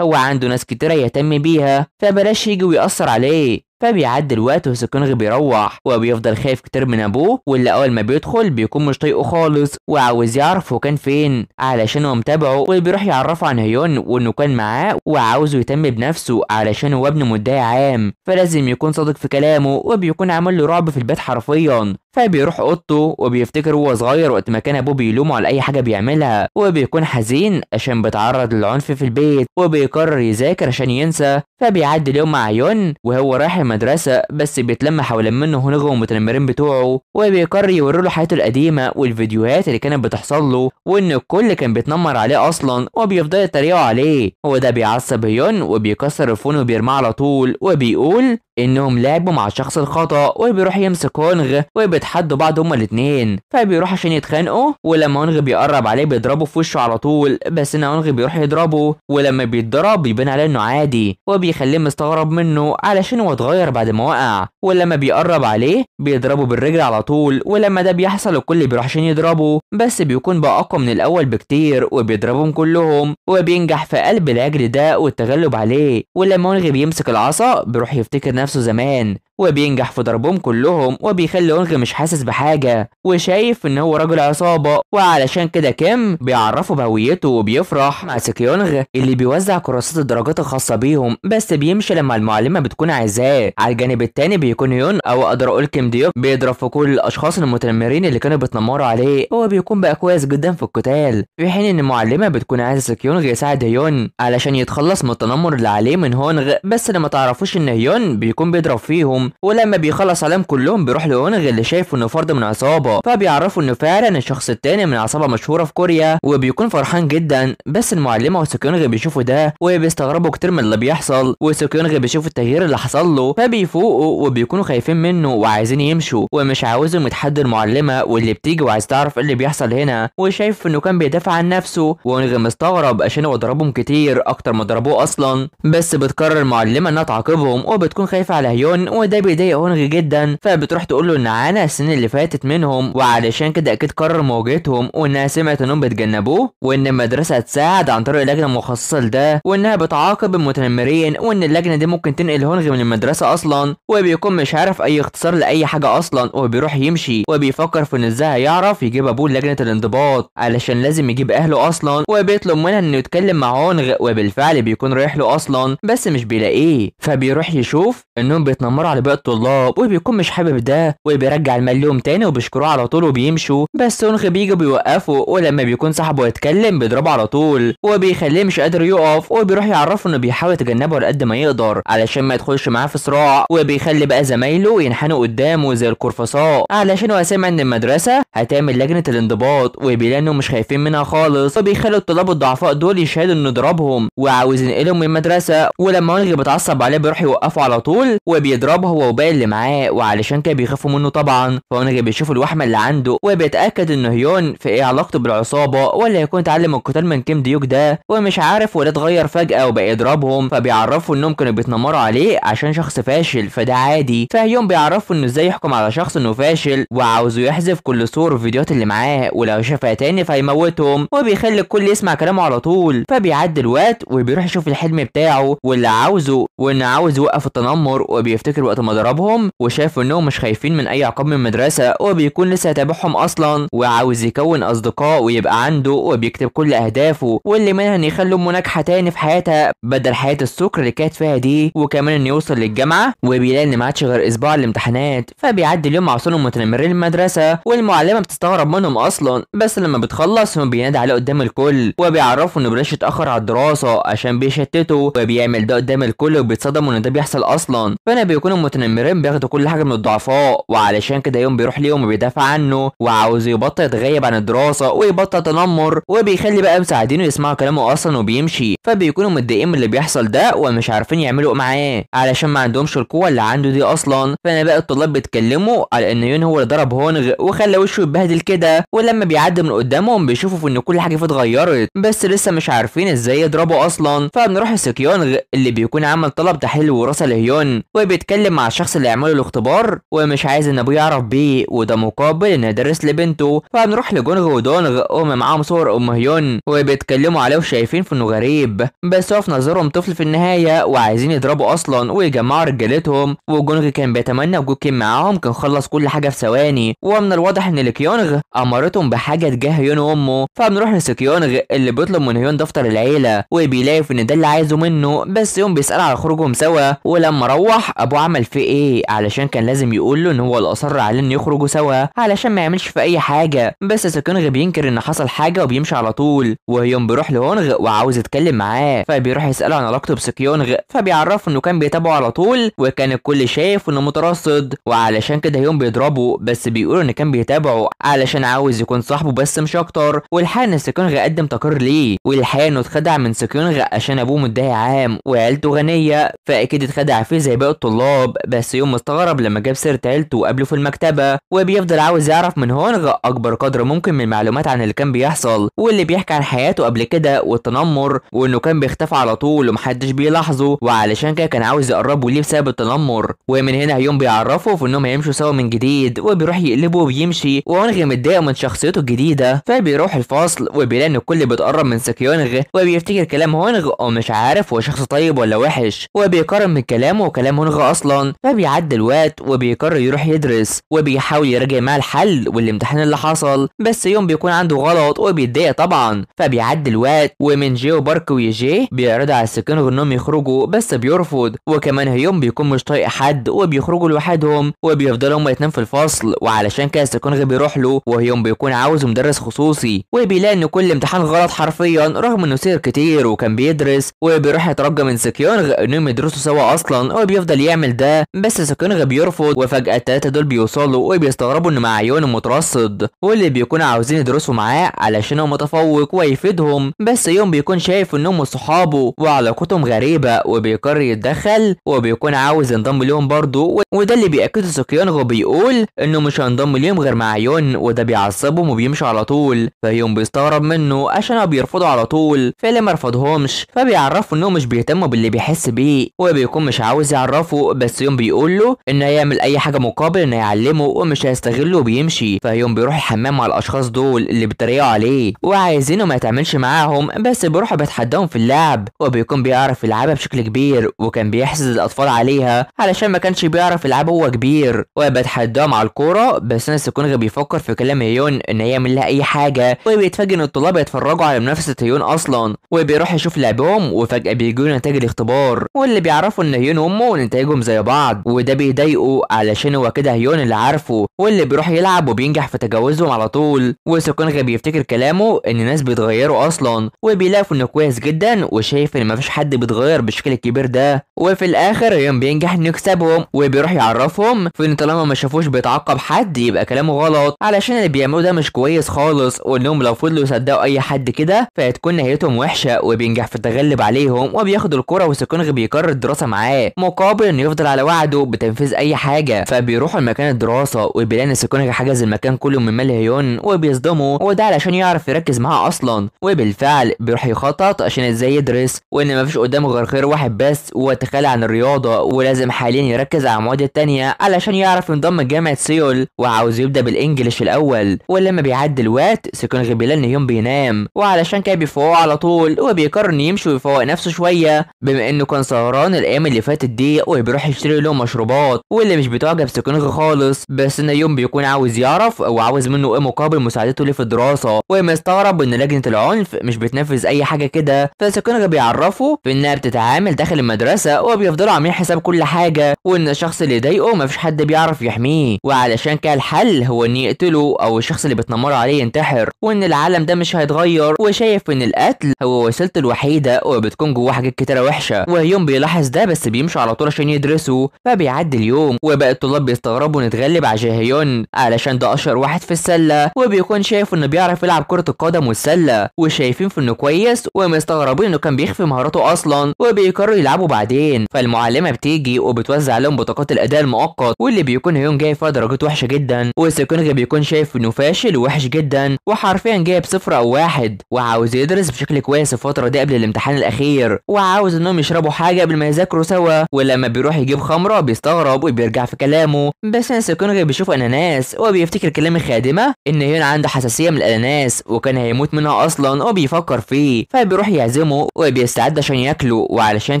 Speaker 1: هو عنده ناس كتيره يهتم بيها فبلاش يجي ويأثر عليه. فبيعدي الوقت وسكيونغ بيروح وبيفضل خايف كتير من ابوه، واللي اول ما بيدخل بيكون مش طايقه خالص وعاوز يعرف هو كان فين علشان هو متابعه، وبيروح يعرفه عن هيون وانه كان معاه وعاوزه يهتم بنفسه علشان هو ابن مدعي عام فلازم يكون صادق في كلامه، وبيكون عامل له رعب في البيت حرفيا. فبيروح اوضته وبيفتكر هو صغير وقت ما كان ابوه بيلومه على اي حاجه بيعملها، وبيكون حزين عشان بيتعرض للعنف في البيت، وبيقرر يذاكر عشان ينسى. فبيعدي اليوم مع هيون وهو رايح المدرسه، بس بيتلم حوالين منه هونغ والمتنمرين بتوعه، وبيقرر يوري له حياته القديمه والفيديوهات اللي كانت بتحصل له وان الكل كان بيتنمر عليه اصلا، وبيفضل يتريقوا عليه. وده بيعصب هيون وبيكسر الفون وبيرميه على طول، وبيقول انهم لعبوا مع الشخص الخطأ، وبيروح يمسك هونغ وبيتحدوا بعض هما الاتنين. فبيروح عشان يتخانقوا، ولما هونغ بيقرب عليه بيضربه في وشه على طول، بس ان هونغ بيروح يضربه، ولما بيتضرب بيبان عليه انه عادي وبيخليه مستغرب منه علشان هو اتغير بعد ما وقع، ولما بيقرب عليه بيضربه بالرجل على طول، ولما ده بيحصل الكل بيروح عشان يضربه، بس بيكون بقى اقوى من الاول بكتير وبيضربهم كلهم، وبينجح في قلب العجل ده والتغلب عليه. ولما هونغ بيمسك العصا بيروح يفتكر نفسه زمان وبينجح في ضربهم كلهم، وبيخلي هونغ مش حاسس بحاجه وشايف ان هو راجل عصابه، وعلشان كده كيم بيعرفه بهويته وبيفرح مع سكيونغ اللي بيوزع كراسات الدرجات الخاصه بيهم، بس بيمشي لما المعلمه بتكون عايزاه. على الجانب التاني بيكون هيون او اقدر اقول كيم ديوك بيضرب في كل الاشخاص المتنمرين اللي كانوا بيتنمروا عليه، هو بيكون بقى كويس جدا في القتال، في حين ان المعلمه بتكون عايزه سكيونغ يساعد هيون علشان يتخلص من التنمر اللي عليه من هونغ، بس لما تعرفوش ان هيون بيكون بيضرب فيهم، ولما بيخلص عليهم كلهم بيروح لهونغ اللي شايفه انه فرد من عصابه، فبيعرفوا انه فعلا الشخص التاني من عصابه مشهوره في كوريا، وبيكون فرحان جدا. بس المعلمه وسكيونغ بيشوفوا ده وبيستغربوا كتير من اللي بيحصل، وسكيونغ بيشوف التغيير اللي حصل له فبيفوقوا وبيكونوا خايفين منه وعايزين يمشوا ومش عاوزهم يتحدوا المعلمه واللي بتيجي وعايز تعرف ايه اللي بيحصل هنا، وشايف انه كان بيدافع عن نفسه، وهونغ مستغرب عشان هو ضربهم كتير اكتر ما ضربوه اصلا، بس بتقرر المعلمه انها تعاقبهم وبتكون خايفه على هيون، وده بيضايق هونغ جدا، فبتروح تقول له ان عانى السنين اللي فاتت منهم وعلشان كده اكيد قرر مواجهتهم، وانها سمعت انهم بيتجنبوه، وان المدرسه هتساعد عن طريق لجنه مخصصه لده، وانها بتعاقب المتنمرين، وان اللجنه دي ممكن تنقل هونغ من المدرسه اصلا، وبيكون مش عارف اي اختصار لاي حاجه اصلا، وبيروح يمشي وبيفكر في ان ازاي هيعرف يجيب ابوه لجنه الانضباط علشان لازم يجيب اهله اصلا، وبيطلب منها انه يتكلم مع هونغ، وبالفعل بيكون رايح له اصلا بس مش بيلاقيه، فبيروح يشوف انهم بيتنمروا على باقي الطلاب وبيكون مش حابب ده وبيرجع المليم تاني وبيشكروه على طول وبيمشوا. بس يونغ بيجي بيوقفه ولما بيكون صاحبه يتكلم بيضربه على طول وبيخليه مش قادر يقف وبيروح يعرفه انه بيحاول يتجنبه على قد ما يقدر علشان ما يدخلش معاه في صراع. وبيخلي بقى زمايله ينحنوا قدامه زي القرفصاء علشان هو سامع ان المدرسه هتعمل لجنه الانضباط وبيلاقي انهم مش خايفين منها خالص وبيخلوا الطلاب الضعفاء دول يشهدوا انه ضربهم وعاوز ينقلهم من المدرسه. ولما يونغ بيتعصب عليه بيروح يوقفه على طول وبيضربه هو وباقي اللي معاه وعلشان كده بيخافوا منه طبعا. فيونغ بيشوف الوحمه اللي عنده وبيتاكد ان هيون في ايه علاقته بالعصابه ولا يكون اتعلم القتال من كيم ديوك ده ومش عارف ولا اتغير فجاه وبقى يضربهم. فبيعرفوا انهم كانوا بيتنمروا عليه عشان شخص فاشل فده عادي. فهيون بيعرفوا انه ازاي يحكم على شخص انه فاشل وعاوزه يحذف كل صور والفيديوهات اللي معاه ولو شافها تاني فهيموتهم وبيخلي الكل يسمع كلامه على طول. فبيعدي الوقت وبيروح يشوف الحلم بتاعه واللي عاوزه وانه عاوز يوقف التنمر وبيفتكر وقت ما ضربهم وشاف انهم مش خايفين من اي عقاب من المدرسه وبيكون لسه هيتابعهم اصلا وعاوز يكون اصدقاء ويبقى عنده وبيكتب كل اهدافه واللي منها ان يخلي امه ناجحه تاني في حياتها بدل حياه السكر اللي كانت فيها دي وكمان انه يوصل للجامعه وبيلاقي ان ما عادش غير اسبوع الامتحانات. فبيعدي اليوم مع صنم متنمرين المدرسه والمعلمه بتستغرب منهم اصلا بس لما بتخلص هو بينادي عليه قدام الكل وبيعرفوا انه بلاش يتاخر على الدراسه عشان بيشتتوا وبيعمل ده قدام الكل وبيتصدموا ان ده بيحصل اصلا. فانا بيكونوا المتنمرين بياخدوا كل حاجه من الضعفاء وعلشان كده يوم بيروح ليهم وبيدافع عنه وعاوز يبطل يتغيب عن الدراسه ويبطل تنمر وبيخلي بقى مساعدينه يسمعوا كلامه اصلا وبيمشي. فبيكونوا متضايقين من اللي بيحصل ده ومش عارفين يعملوا معاه علشان ما عندهمش القوه اللي عنده دي اصلا. فانا بقى الطلاب بيتكلموا على ان يون هو اللي ضرب هونغ وخلى وشه يتبهدل كده ولما بيعدي من قدامهم بيشوفوا ان كل حاجه فيه اتغيرت بس لسه مش عارفين ازاي يضربوا اصلا. فبنروح لسكيونغ اللي بيكون عمل طلب تحليل وراثه لهيون وبيتكلم مع الشخص اللي يعمله الاختبار ومش عايز ان ابوه يعرف بيه وده مقابل ان يدرس لبنته. فبنروح لجونغ ودونغ وهم معاهم صور ام هيون وبيتكلموا عليه وشايفين في انه غريب بس هو في نظرهم طفل في النهايه وعايزين يضربوا اصلا ويجمعوا رجالتهم. وجونغ كان بيتمنى وجود كيم معاهم كان خلص كل حاجه في ثواني ومن الواضح ان لكيونغ امرتهم بحاجه تجاه هيون وامه. فبنروح لسكيونغ اللي بيطلب من هيون دفتر العيله وبيلاقي في ان ده اللي عايزه منه بس يوم بيسال على خروجهم سوا ولما روح ابوه عمل فيه ايه علشان كان لازم يقول له ان هو اللي اصر عليه ان يخرجوا سوا علشان ما يعملش في اي حاجه. بس سكيونغ بينكر ان حصل حاجه وبيمشي على طول وهيون بيروح لهونغ وعاوز يتكلم معاه فبيروح يساله عن علاقته بسكيونغ فبيعرفه انه كان بيتابعه على طول وكان الكل شايف انه مترصد وعلشان كده هيون بيضربه بس بيقول ان كان بيتابعه علشان عاوز يكون صاحبه بس مش اكتر. والحقيقه ان سكيونغ قدم تقرير ليه والحقيقه انه اتخدع من سكيونغ عشان ابوه مدعي عام وعيلته غنيه فاكيد اتخدع فيه زي باقي الطلاب. بس يوم مستغرب لما جاب سيره عيلته وقابله في المكتبه وبيفضل عاوز يعرف من هونغ اكبر قدر ممكن من المعلومات عن اللي كان بيحصل واللي بيحكي عن حياته قبل كده والتنمر وانه كان بيختفي على طول ومحدش بيلاحظه وعلشان كده كان عاوز يقربوا ليه بسبب التنمر. ومن هنا هيوم بيعرفه في انهم هيمشوا سوا من جديد وبيروح يقلبه وبيمشي وهونغ متضايق من شخصيته الجديده فبيروح الفصل وبيلاقي ان الكل بيتقرب من سكيونغ وبيفتكر كلام هونغ ومش عارف هو شخص طيب ولا وحش وبيقارن من كلامه وكلام هونغ اصلا. فبيعدي الوقت وبيقرر يروح يدرس وبيحاول يراجع مع الحل والامتحان اللي حصل بس يوم بيكون عنده غلط وبيتضايق طبعا. فبيعدي الوقت ومن جي وبارك ويجي بيعرضوا على سكيونغ انهم يخرجوا بس بيرفض وكمان هيوم بيكون مش طايق حد وبيخرجوا لوحدهم وبيفضلوا هما الاتنين في الفصل وعلشان كده سكيونغ بيروح له وهيوم بيكون عاوز مدرس خصوصي وبيلاقي ان كل امتحان غلط حرفيا رغم انه سير كتير وكان بيدرس وبيروح يترجى من سكيونغ انهم يدرسوا سوا اصلا وبيفضل يعمل ده بس سكيونغ بيرفض وفجاه التلاته دول بيوصلوا وبيستغربوا ان مع عيون مترصد واللي بيكونوا عاوزين يدرسوا معاه علشان هو متفوق ويفيدهم بس يوم بيكون شايف انهم صحابه وعلاقتهم غريبه وبيقرر يتدخل وبيكون عاوز ينضم ليهم برضه وده اللي بيأكده سكيونغ وبيقول انه مش هينضم ليهم غير مع عيون وده بيعصبهم وبيمشوا على طول. فيوم بيستغرب منه عشان هو بيرفضوا على طول فاللي ما رفضهمش فبيعرفوا انهم مش بيهتموا باللي بيحس بيه وبيكون مش عاوز يعرفه بس يوم بيقول له انه هيعمل اي حاجه مقابل انه يعلمه ومش هيستغله وبيمشي. فيوم بيروح الحمام مع الاشخاص دول اللي بيتريقوا عليه وعايزينه ما يتعاملش معاهم بس بيروح بيتحداهم في اللعب وبيكون بيعرف يلعبها بشكل كبير وكان بيحسد الاطفال عليها علشان ما كانش بيعرف يلعبها هو كبير وبيتحداهم على الكوره بس ناس سكيونغ بيفكر في كلام هيون ان يعمل لها اي حاجه وبيتفاجئ ان الطلاب يتفرجوا على منافسه هيون اصلا وبيروح يشوف لعبهم وفجاه بيجوا نتائج الاختبار واللي بيعرفوا ان هيون وامه نتائجهم زي بعض بعض، وده بيضايقه علشان هو كده هيون اللي عارفه واللي بيروح يلعب وبينجح في تجاوزهم على طول. وسكونغ بيفتكر كلامه ان الناس بيتغيروا اصلا، وبيلاقي انه كويس جدا وشايف ان مفيش حد بيتغير بالشكل الكبير ده. وفي الاخر هيون بينجح انه يكسبهم وبيروح يعرفهم في ان طالما ما شافوش بيتعاقب حد يبقى كلامه غلط، علشان اللي بيعملوه ده مش كويس خالص، وانهم لو فضلوا يصدقوا اي حد كده فهتكون نهايتهم وحشه. وبينجح في التغلب عليهم وبياخد الكرة، وسكونغ بيقرر الدراسه معاه مقابل انه يفضل على وعده بتنفيذ اي حاجه. فبيروحوا لمكان الدراسه وبيلاقي ان سكونغ حجز المكان كله من مال هيون وبيصدمه، وده علشان يعرف يركز معاه اصلا. وبالفعل بيروح يخطط عشان ازاي يدرس، وان مفيش قدامه غير خير واحد بس وتخلى عن الرياضه، ولازم حاليا يركز على المواد التانيه علشان يعرف ينضم لجامعه سيول، وعاوز يبدا بالانجليش الاول. ولما بيعدي الوقت سكونغ بيلاقي ان هيون بينام، وعلشان كده بيفوق على طول وبيقرر انه يمشي ويفوق نفسه شويه بما انه كان سهران الايام اللي فاتت دي، وبيروح يشتري له مشروبات واللي مش بتعجب سكونغ خالص. بس ان يوم بيكون عاوز يعرف وعاوز منه ايه مقابل مساعدته ليه في الدراسه، ومستغرب ان لجنه العنف مش بتنفذ اي حاجه كده. فسكونغ بيعرفه في انها بتتعامل داخل المدرسه وبيفضلوا عاملين حساب كل حاجه، وان الشخص اللي يضايقه مفيش حد بيعرف يحميه، وعلشان كده الحل هو ان يقتله او الشخص اللي بتنمروا عليه ينتحر، وان العالم ده مش هيتغير، وشايف ان القتل هو وسيلته الوحيده وبتكون جواه حاجات كتيره وحشه. وهيوم بيلاحظ ده بس بيمشي على طول عشان يدرسوا. فبيعدي اليوم وباقي الطلاب بيستغربوا نتغلب على جاهيون علشان ده اشهر واحد في السله، وبيكون شايف انه بيعرف يلعب كره القدم والسله، وشايفين في انه كويس ومستغربين انه كان بيخفي مهاراته اصلا، وبيقرروا يلعبوا بعدين. فالمعلمه بتيجي وبتوزع لهم بطاقات الاداء المؤقت، واللي بيكون هيون جاي فيها درجات وحشه جدا، وسكونغ بيكون شايف انه فاشل ووحش جدا وحرفيا جايب 0 أو 1، وعاوز يدرس بشكل كويس الفتره دي قبل الامتحان الاخير، وعاوز انهم يشربوا حاجه قبل ما يذاكروا سوا. ولما بيروح يجيب خمره بيستغرب وبيرجع في كلامه، بس سكونغ بيشوف اناناس وبيفتكر كلام الخادمه ان هيون عنده حساسيه من الاناناس وكان هيموت منها اصلا وبيفكر فيه. فبيروح يعزمه وبيستعد عشان ياكله، وعلشان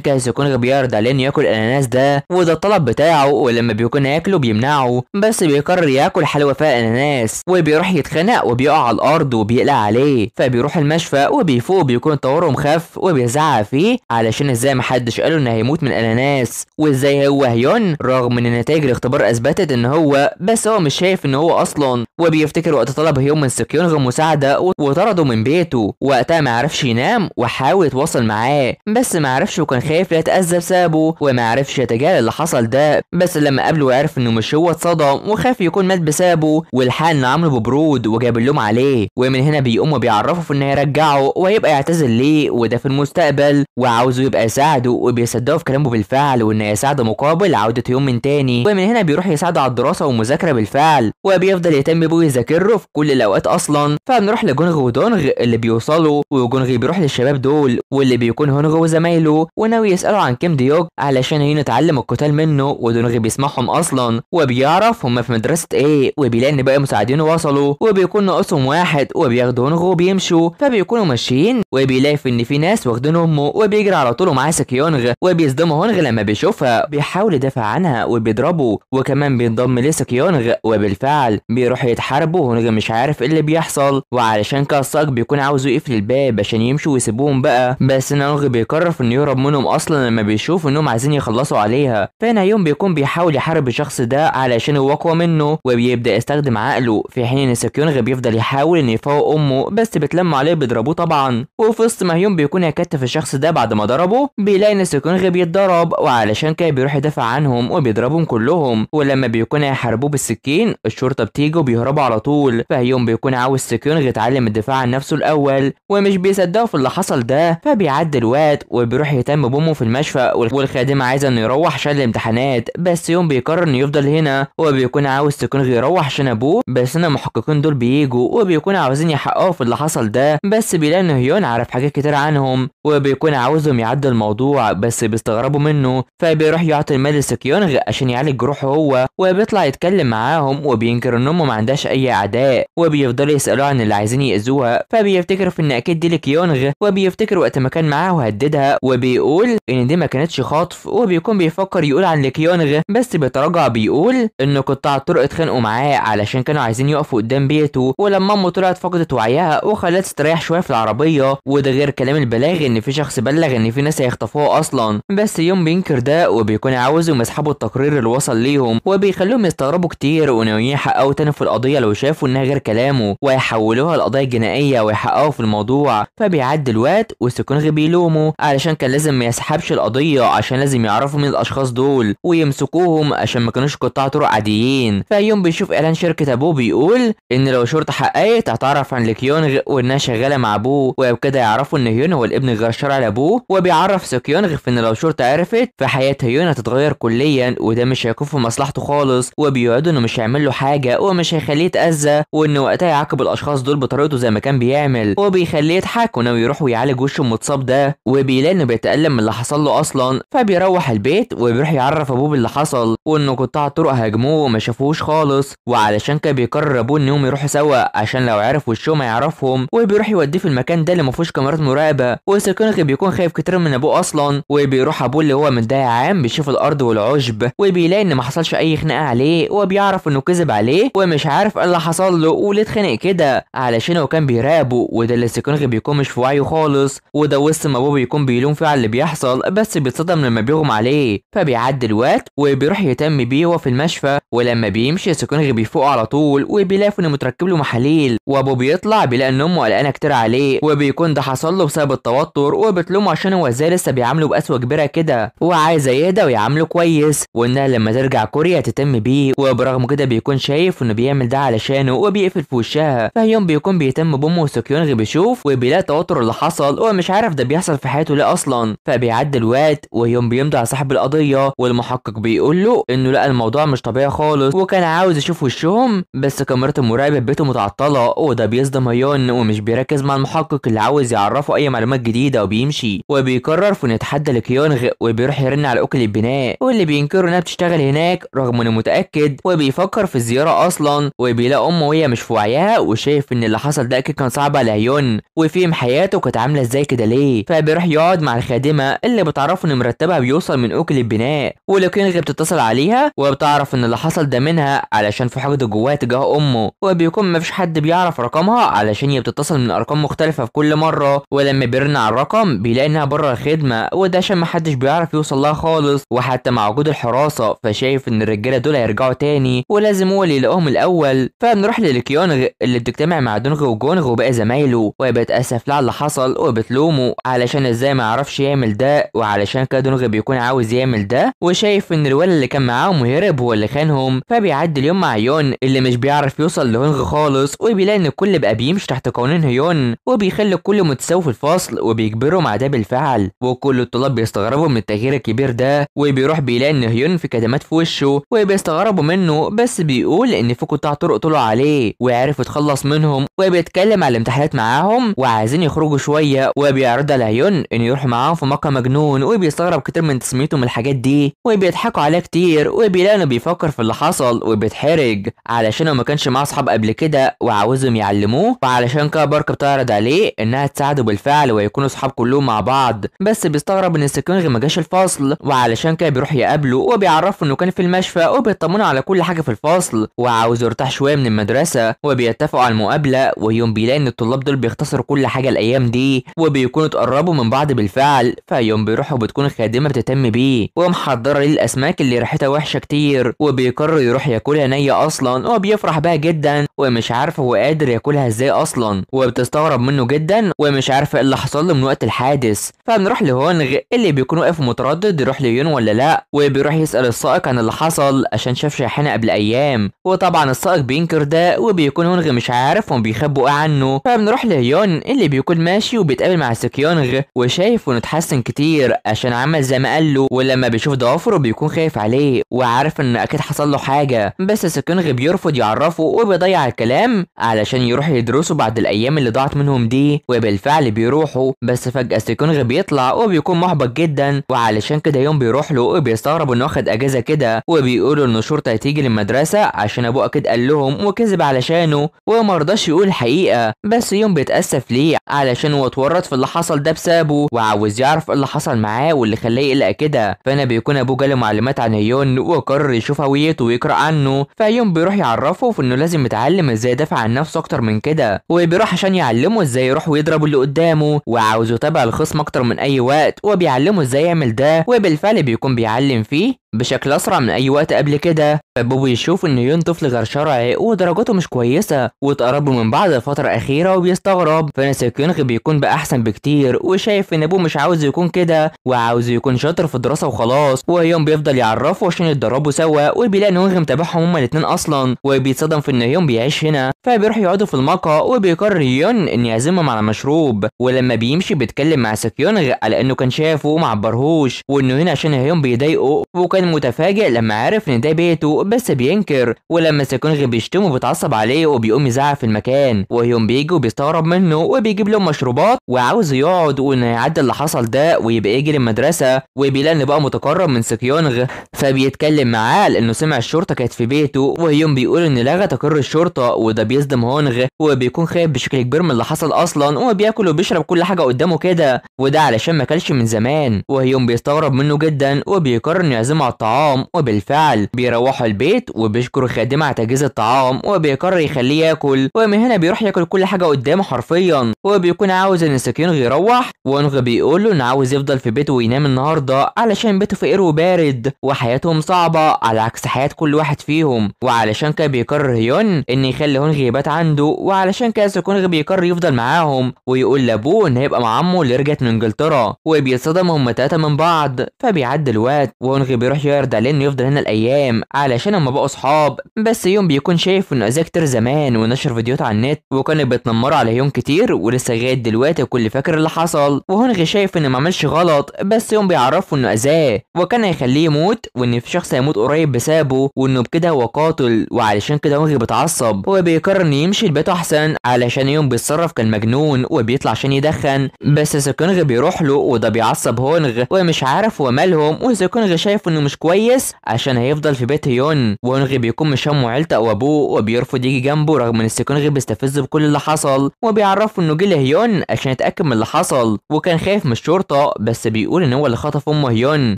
Speaker 1: كده سكونغ بيعرض عليه انه ياكل الاناناس ده وده الطلب بتاعه، ولما بيكون ياكله بيمنعه بس بيقرر ياكل حلوه فيها اناناس، وبيروح يتخنق وبيقع على الارض وبيقلع عليه. فبيروح المشفى وبيفوق بيكون تورم خف وبيزعق فيه علشان ازاي محدش قاله انه هيموت من الاناناس، وازاي هو هيون رغم ان نتائج الاختبار اثبتت ان هو، بس هو مش شايف ان هو اصلا. وبيفتكر وقت طلب هيون من سكيونغ مساعده وطرده من بيته، وقتها ما عرفش ينام وحاول يتواصل معاه بس ما عرفش، وكان خايف لا يتاذى بسببه وما عرفش يتجاهل اللي حصل ده. بس لما قابله وعرف انه مش هو اتصدم وخاف يكون مات بسببه، والحال انه عامله ببرود وجاب اللوم عليه. ومن هنا بيقوم وبيعرفه في انه هيرجعه وهيبقى يعتذر ليه وده في المستقبل، وعاوزه يبقى يساعده وبيصدقه في كلامه بالفعل وانه يساعده مقابل عوده يوم من تاني. ومن هنا بيروح يساعده على الدراسه والمذاكره بالفعل، وبيفضل يهتم بيه ويذاكر له في كل الاوقات اصلا. فبنروح لجونغ ودونغ اللي بيوصلوا، وجونغ بيروح للشباب دول واللي بيكون هونغ وزمايله وناوي يسالوا عن كيم ديوك علشان يتعلم القتال منه، ودونغ بيسمعهم اصلا وبيعرف هم في مدرسه ايه، وبيلاقي ان باقي مساعدينه وصلوا وبيكون ناقصهم واحد، وبياخدوا هونغ وبيمشوا. فبيكونوا ماشيين وبيلاقي ان في ناس واخدين امه، وبيجري على طول معاه سكيونغ وبيصدمه هونغ لما بيشوفها، بيحاول يدافع عنها وبيضربه وكمان بينضم ليه سكيونغ، وبالفعل بيروح يتحاربوا وهونغ مش عارف ايه اللي بيحصل، وعلشان كده الصاج بيكون عاوزه يقفل الباب عشان يمشوا ويسيبوهم بقى، بس هونغ بيقرر انه يهرب منهم اصلا لما بيشوف انهم عايزين يخلصوا عليها. فهنا يوم بيكون بيحاول يحارب الشخص ده علشان هو اقوى منه وبيبدا يستخدم عقله، في حين ان سكيونغ بيفضل يحاول انه يفوق امه بس بتلم عليه بيضربوه طبعا. وفي وسط ما هيوم بيكون يكتف الشخص ده بعد ما ضربه بيلاقي ان سكيونغ بيتضرب، وعلشان كده بيروح يدافع عنهم وبيضربهم كلهم. ولما بيكون يحاربوه بالسكين الشرطه بتيجي وبيهربوا على طول. فهيوم بيكون عاوز سكيونغ يتعلم الدفاع عن نفسه الاول ومش بيصدقوا في اللي حصل ده. فبيعدي الوقت وبيروح يهتم بامه في المشفى، والخادمه عايزه انه يروح عشان الامتحانات، بس يوم بيقرر انه يفضل هنا وبيكون عاوز سكيونغ يروح عشان ابوه. بس هنا المحققين دول بييجوا وبيكونوا عاوزين يحققوا في اللي حصل ده، بس بيلاقي ان هيون عارف حاجات كتير عنهم وبيكون عاوزهم يعدوا الموضوع بس بيستغربوا منه. فبيروح يعطي المال لسكيونغ عشان يعالج جروحه هو، وبيطلع يتكلم معاهم وبينكر ان امه ما عندهاش اي اعداء، وبيفضلوا يسالوه عن اللي عايزين ياذوها. فبيفتكر في ان اكيد دي لكيونغ، وبيفتكر وقت ما كان معاه وهددها وبيقول ان دي ما كانتش خطف، وبيكون بيفكر يقول عن لكيونغ بس بيتراجع بيقول انه قطاع الطرق اتخانقوا معاه علشان كانوا عايزين يقفوا قدام بيته، ولما امه طلعت فقدت وعيها وخلتها تستريح شويه في العربيه، وده غير كلام البلاغ ان في شخص بلغ ان في ناس هيخطفوها اصلا. بس يوم بينكر ده وبيكون عاوزهم يسحبوا التقرير اللي وصل ليهم، وبيخلوهم يستغربوا كتير وناويين يحققوا تاني في القضيه لو شافوا انها غير كلامه، ويحولوها لقضايا جنائيه ويحققوا في الموضوع. فبيعدي الوقت وسكونغ بيلومه علشان كان لازم ما يسحبش القضيه، عشان لازم يعرفوا مين الاشخاص دول ويمسكوهم عشان ما كانوش قطاع طرق عاديين. فيوم بيشوف اعلان شركه ابوه بيقول ان لو شرطه حققت هتعرف عن لكيونغ وانها شغاله مع ابوه، وبكده يعرفوا ان هيون هو الابن غير شرعي لابوه. وبيعرف سكيونغ في ان لو شرطه عرفت فحياه هيون هتتغير كليا، وده مش هيكون في مصلحته خالص، وبيوعده انه مش هيعمل له حاجه ومش هيخليه يتاذى، وانه وقتها يعاقب الاشخاص دول بطريقته زي ما كان بيعمل، وبيخليه يضحك وناوي يروح ويعالج وشه المتصاب ده. وبيلاقي انه بيتالم من اللي حصل له اصلا، فبيروح البيت وبيروح يعرف ابوه باللي حصل، وانه قطاع الطرق هاجموه وما شافوهوش خالص، وعلشان كده بيقرر ابوه انهم يروحوا سوا عشان لو عرف وشهم هيعرفهم. وبيروح يوديه في المكان ده اللي ما فيهوش كاميرات مراقبه، وسكونغ بيكون خايف كتير من ابوه اصلا. وبيروح ابوه اللي هو متضايق عام بيشوف الارض والعشب، وبيلاقي ان ما حصلش اي خناقه عليه، وبيعرف انه كذب عليه ومش عارف ايه اللي حصل له وليه اتخانق كده، علشان هو كان بيراقبه، وده اللي سكونغ بيكون مش في وعيه خالص. وده وسط ما ابوه بيكون بيلوم فيه على اللي بيحصل، بس بيتصدم لما بيغمى عليه. فبيعدي الوقت وبيروح يهتم بيه وهو في المشفى، ولما بيمشي سكونغ بيفوق على طول وبيلاقي انه متركب له محاليل، وابوه بيطلع بيلاقي ان امه قلقانه كتير عليه، وبيكون ده حصل له بسبب التوتر، وبتلومه عشان هو ازاي لسه بيعامله بقسوه كبيره كده، وعايزه يهدى ويعامله كويس، وانها لما ترجع كوريا تهتم بيه. وبرغم كده بيكون شايف انه بيعمل ده علشانه وبيقفل في وشها. فيوم بيكون بيهتم بامه وسكيونغ بيشوف وبيلاقي التوتر اللي حصل ومش عارف ده بيحصل في حياته ليه اصلا. فبيعدي الوقت ويوم بيمضي على صاحب القضيه، والمحقق بيقول له انه لا الموضوع مش طبيعي خالص، وكان عاوز يشوف وشهم بس كاميرا المراقبه بيته متعطله. وده بيصدم هيون ومش بيركز مع المحقق اللي عاوز يعرفه اي معلومات جديده، وبيمشي وبيقرر في انه يتحدى لكيونغ، وبيروح يرن على اوكل البناء واللي بينكروا انها بتشتغل هناك رغم انه متاكد، وبيفكر في الزياره اصلا. وبيلاقي امه وهي مش في وعيها، وشايف ان اللي حصل ده اكيد كان صعب على هيون، وفهم حياته كانت عامله ازاي كده ليه. فبيروح يقعد مع الخادمه اللي بتعرفه ان مرتبها بيوصل من اوكل البناء، ولكيونغ بتتصل عليها وبتعرف ان اللي حصل ده منها علشان في حقد جواها تجاه امه، وبيكون مفيش حد بيعرف رقمها علشان هي بتتصل من ارقام مختلفه في كل مره. ولما بيرن على الرقم بيلاقي انها بره الخدمه، وده عشان محدش بيعرف يوصل لها خالص، وحتى مع وجود الحراسه فشايف ان الرجاله دول هيرجعوا تاني ولازم هو اللي يلاقوهم الاول. فبنروح للكيونغ اللي بتجتمع مع دونغ وجونغ وباقي زمايله، وبتاسف لها على اللي حصل وبتلومه علشان ازاي ما يعرفش يعمل ده، وعلشان كده دونغ بيكون عاوز يعمل ده، وشايف ان الولد اللي كان معاهم وهرب هو اللي خانهم. فبيعدي اليوم مع هيون اللي مش بيعرف يوصل لهونغ خالص، وبيلاقي ان الكل بقى بيمشي تحت قوانين هيون، وبيخلي الكل متساوي في الفصل وبيجبرهم على ده بالفعل. وكل الطلاب بيستغربوا من التغيير الكبير ده، وبيروح بيلاقي ان هيون في كدمات في وشه وبيستغربوا منه، بس بيقول ان في قطاع طرق طلعوا عليه وعرف يتخلص منهم، وبيتكلم على الامتحانات معاهم وعايزين يخرجوا شويه، وبيعرض على هيون ان يروح معاهم في مقهى مجنون، وبيستغرب كتير من تسميته من الحاجات دي، وبيضحكوا عليه كتير، وبيلاقي انه بيفكر في اللي حصل وبيتحرج علشان هو ما كانش معاه اصحاب قبل كده وعاوزهم يعلموه، وعلشان كده بارك بتعرض عليه انها تساعده بالفعل ويكونوا اصحاب كلهم مع بعض. بس بيستغرب ان سكيونغ ما جاش الفصل، وعلشان كده بيروح يقابله وبيعرفه انه كان في المشفى، وبيطمنوا على كل حاجه في الفصل وعاوز يرتاح شويه من المدرسه، وبيتفقوا على المقابله. ويوم بيلاقي ان الطلاب دول بيختصروا كل حاجه الايام دي وبيكونوا اتقربوا من بعض بالفعل. فيوم بيروحوا بتكون الخادمه بتهتم بيه ومحضره ليه الاسماك اللي ريحتها وحشه كتير، وبيقرر يروح ياكلها نيه اصلا، وبيفرح بيها جدا ومش عارف هو قادر ياكلها ازاي اصلا، وبتستغرب منه جدا ومش عارفه ايه اللي حصل له من وقت الحادث. فبنروح لهونغ اللي بيكون واقف متردد يروح ليون ولا لا، وبيروح يسال السائق عن اللي حصل عشان شاف شاحنه قبل ايام، وطبعا السائق بينكر ده، وبيكون هونغ مش عارف وبيخبوا ايه عنه. فبنروح لهيون اللي بيكون ماشي وبيتقابل مع سكيونغ وشايف انه اتحسن كتير عشان عمل زي ما قال له، ولما بيشوف ضوافره بيكون خايف عليه وعارف ان اكيد حصل له حاجه، بس سكيونغ بيرفض يعرفه وبيضيع الكلام علشان يروح يدرسوا بعد الايام اللي ضاعت منهم دي. وبالفعل بيروحوا، بس فجاه سكيونغ بيطلع وبيكون محبط جدا، وعلشان كده يوم بيروح له وبيستغرب انه واخد اجازه كده، وبيقولوا ان الشرطه هتيجي للمدرسه عشان ابوه اكيد قال لهم وكذب علشانه ومرضاش يقول الحقيقه. بس يوم بيتاسف ليه علشان هو اتورط في اللي حصل ده بسببه، وعاوز يعرف ايه اللي حصل معاه واللي خلاه يقلق كده. فانا بيكون ابوه جاله معلومات عن هيون وقرر يشوف هويته ويقرا عنه، فيوم بيروح يعرفه في انه لازم يتعلم ازاي يدافع عن نفسه اكتر من كده، وبيروح عشان يعلمه ازاي يروح ويضرب اللي قدامه، وعاوز يتابع الخصم اكتر من اي وقت وبيعلمه ازاي يعمل ده، وبالفعل بيكون بيعلم فيه بشكل اسرع من اي وقت قبل كده. فبوبو يشوف ان هيون طفل غير شرعي ودرجاته مش كويسه واتقربوا من بعض لفتره اخيره وبيستغرب. فهنا سيكيونغ بيكون بقى احسن بكتير وشايف ان ابوه مش عاوز يكون كده وعاوز يكون شاطر في الدراسه وخلاص. وهيون بيفضل يعرفه عشان يتدربوا سوا وبيلاقي ان هونغ متابعهم هما الاتنين اصلا وبيتصدم في ان هيون بيعيش هنا. فبيروح يقعدوا في المقهى وبيقرر هيون ان يعزمهم على مشروب. ولما بيمشي بيتكلم مع سيكيونغ على انه كان شافه وما عبرهوش وانه هنا عشان هيون بيضايقه وكان متفاجئ لما عرف ان ده بيته بس بينكر. ولما سيكيونغ بيشتمه بيتعصب عليه وبيقوم يزعق في المكان وهيون بيجي وبيستغرب منه وبيجيب لهم مشروبات وعاوز يقعد وانه يعدي اللي حصل ده ويبقى يجي للمدرسه. وبيلاقي ان بقى متقرب من سيكيونغ فبيتكلم معاه لانه سمع الشرطه كانت في بيته. وهيون بيقول ان لغى تقرير الشرطه وده بيصدم هونغ وبيكون خايف بشكل كبير من اللي حصل اصلا وبياكل وبيشرب كل حاجه قدامه كده وده علشان ما كلش من زمان. وهيون بيستغرب منه جدا وبيقرر انه يعزمه على الطعام. وبالفعل بيروحوا البيت وبيشكروا خادمه على تجهيز الطعام وبيقرر يخليه ياكل. ومن هنا بيروح ياكل كل حاجه قدامه حرفيا وبيكون عاوز ان سيكيونغ يروح. وهونغ بيقول له انه عاوز يفضل في بيته وينام النهارده علشان بيته فقير وبارد وحياتهم صعبه على عكس حياه كل واحد فيهم. وعلشان كده بيقرر هيون ان يخلي هونغ يبات عنده وعلشان كده سيكيونغ بيقرر يفضل معاهم ويقول لابوه ان هيبقى مع عمه اللي رجعت من انجلترا. وبيتصدم هما تلاته من بعض. فبيعدي الوقت وهونغ بيروح يعرض عليه انه يفضل هنا الايام علشان هما بقوا اصحاب. بس هيون بيكون شايف انه اذاه كتير زمان ونشر فيديوهات على النت وكانوا بيتنمروا على هيون كتير ولسه لغايه دلوقتي كل فاكر اللي حصل. وهونغ شايف انه ما عملش غلط بس هيون بيعرفه انه اذاه وكان هيخليه يموت وان في شخص هيموت قريب بسببه وانه بكده هو قاتل. وعلشان كده هونغ بيتعصب وبيقرر انه يمشي البيت احسن علشان هيون بيتصرف كالمجنون وبيطلع عشان يدخن. بس سيكيونغ بيروح له وده بيعصب هونغ ومش عارف هو مالهم. وسيكيونغ شايف انه مش كويس عشان هيفضل في بيت هيون. وهونغ بيكون مش همه عيلته او ابوه وبيرفض يجي جنبه رغم ان سيكيونغ بيستفزه بكل اللي حصل. وبيعرفه انه جه لهيون عشان يتاكد من اللي حصل وكان خايف من الشرطه بس بيقول ان هو اللي خطف ام هيون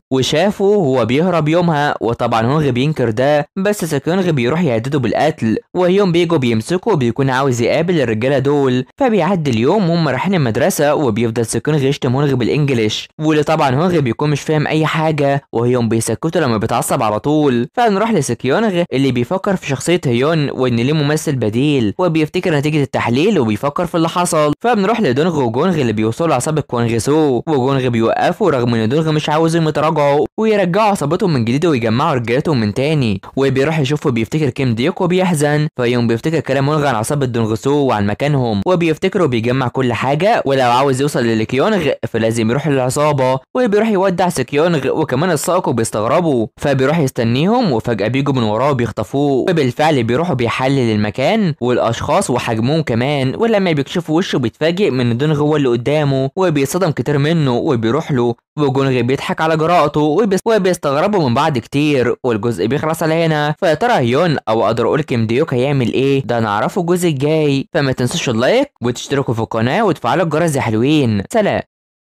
Speaker 1: وشافه وهو بيهرب يومها. وطبعا هونغ بينكر ده بس سيكيونغ بيروح يهدده بالقتل. وهيون بيجوا بيمسكه وبيكون عاوز يقابل الرجاله دول. فبيعدي اليوم وهم رايحين المدرسه وبيفضل سيكيونغ يشتم هونغ بالانجلش واللي طبعا هونغ بيكون مش فاهم اي حاجه وهيون بيسكته لما بيتعصب على طول. فنروح لسيكيونغ اللي بيفكر في شخصيه هيون وان ليه ممثل بديل وبيفتكر نتيجه التحليل وبيفكر في اللي حصل. فبنروح لدونغ وجونغ اللي بيوصلوا عصابه كوانغسو وجونغ بيوقفوا رغم ان دونغ مش عاوزهم يتراجعوا ويرجعوا عصابتهم من جديد ويجمعوا رجالتهم من تاني. وبيروح يشوفه بيفتكر كيم ديوك وبيحزن. فيوم بيفتكر كلام هونغ عن عصابه دونغسو وعن مكانهم وبيفتكر وبيجمع كل حاجه ولو عاوز يوصل للكيونغ فلازم يروح للعصابه. وبيروح يودع سيكيونغ وكمان السائق وبيستغربوا فبيروح يستنيهم وفجاه بيجوا من وراه وبيخطفوه. وبالفعل بيروحوا بيحلل المكان والاشخاص وحجمهم كمان. ولما بيكشفوا وشه بيتفاجئ من ان دونغ هو اللي قدامه وبيتصدم كتير منه وبيروح له. وجونغ بيضحك على جراءته وبيستغربوا من بعض كتير. والجزء بيخلص على هنا. فيا ترى هيون او اقدر اقول كيم ديوك هيعمل ايه ده نعرفه الجزء الجاي. فما تنسوش اللايك وتشتركوا في القناه وتفعلوا الجرس يا حلوين. سلام.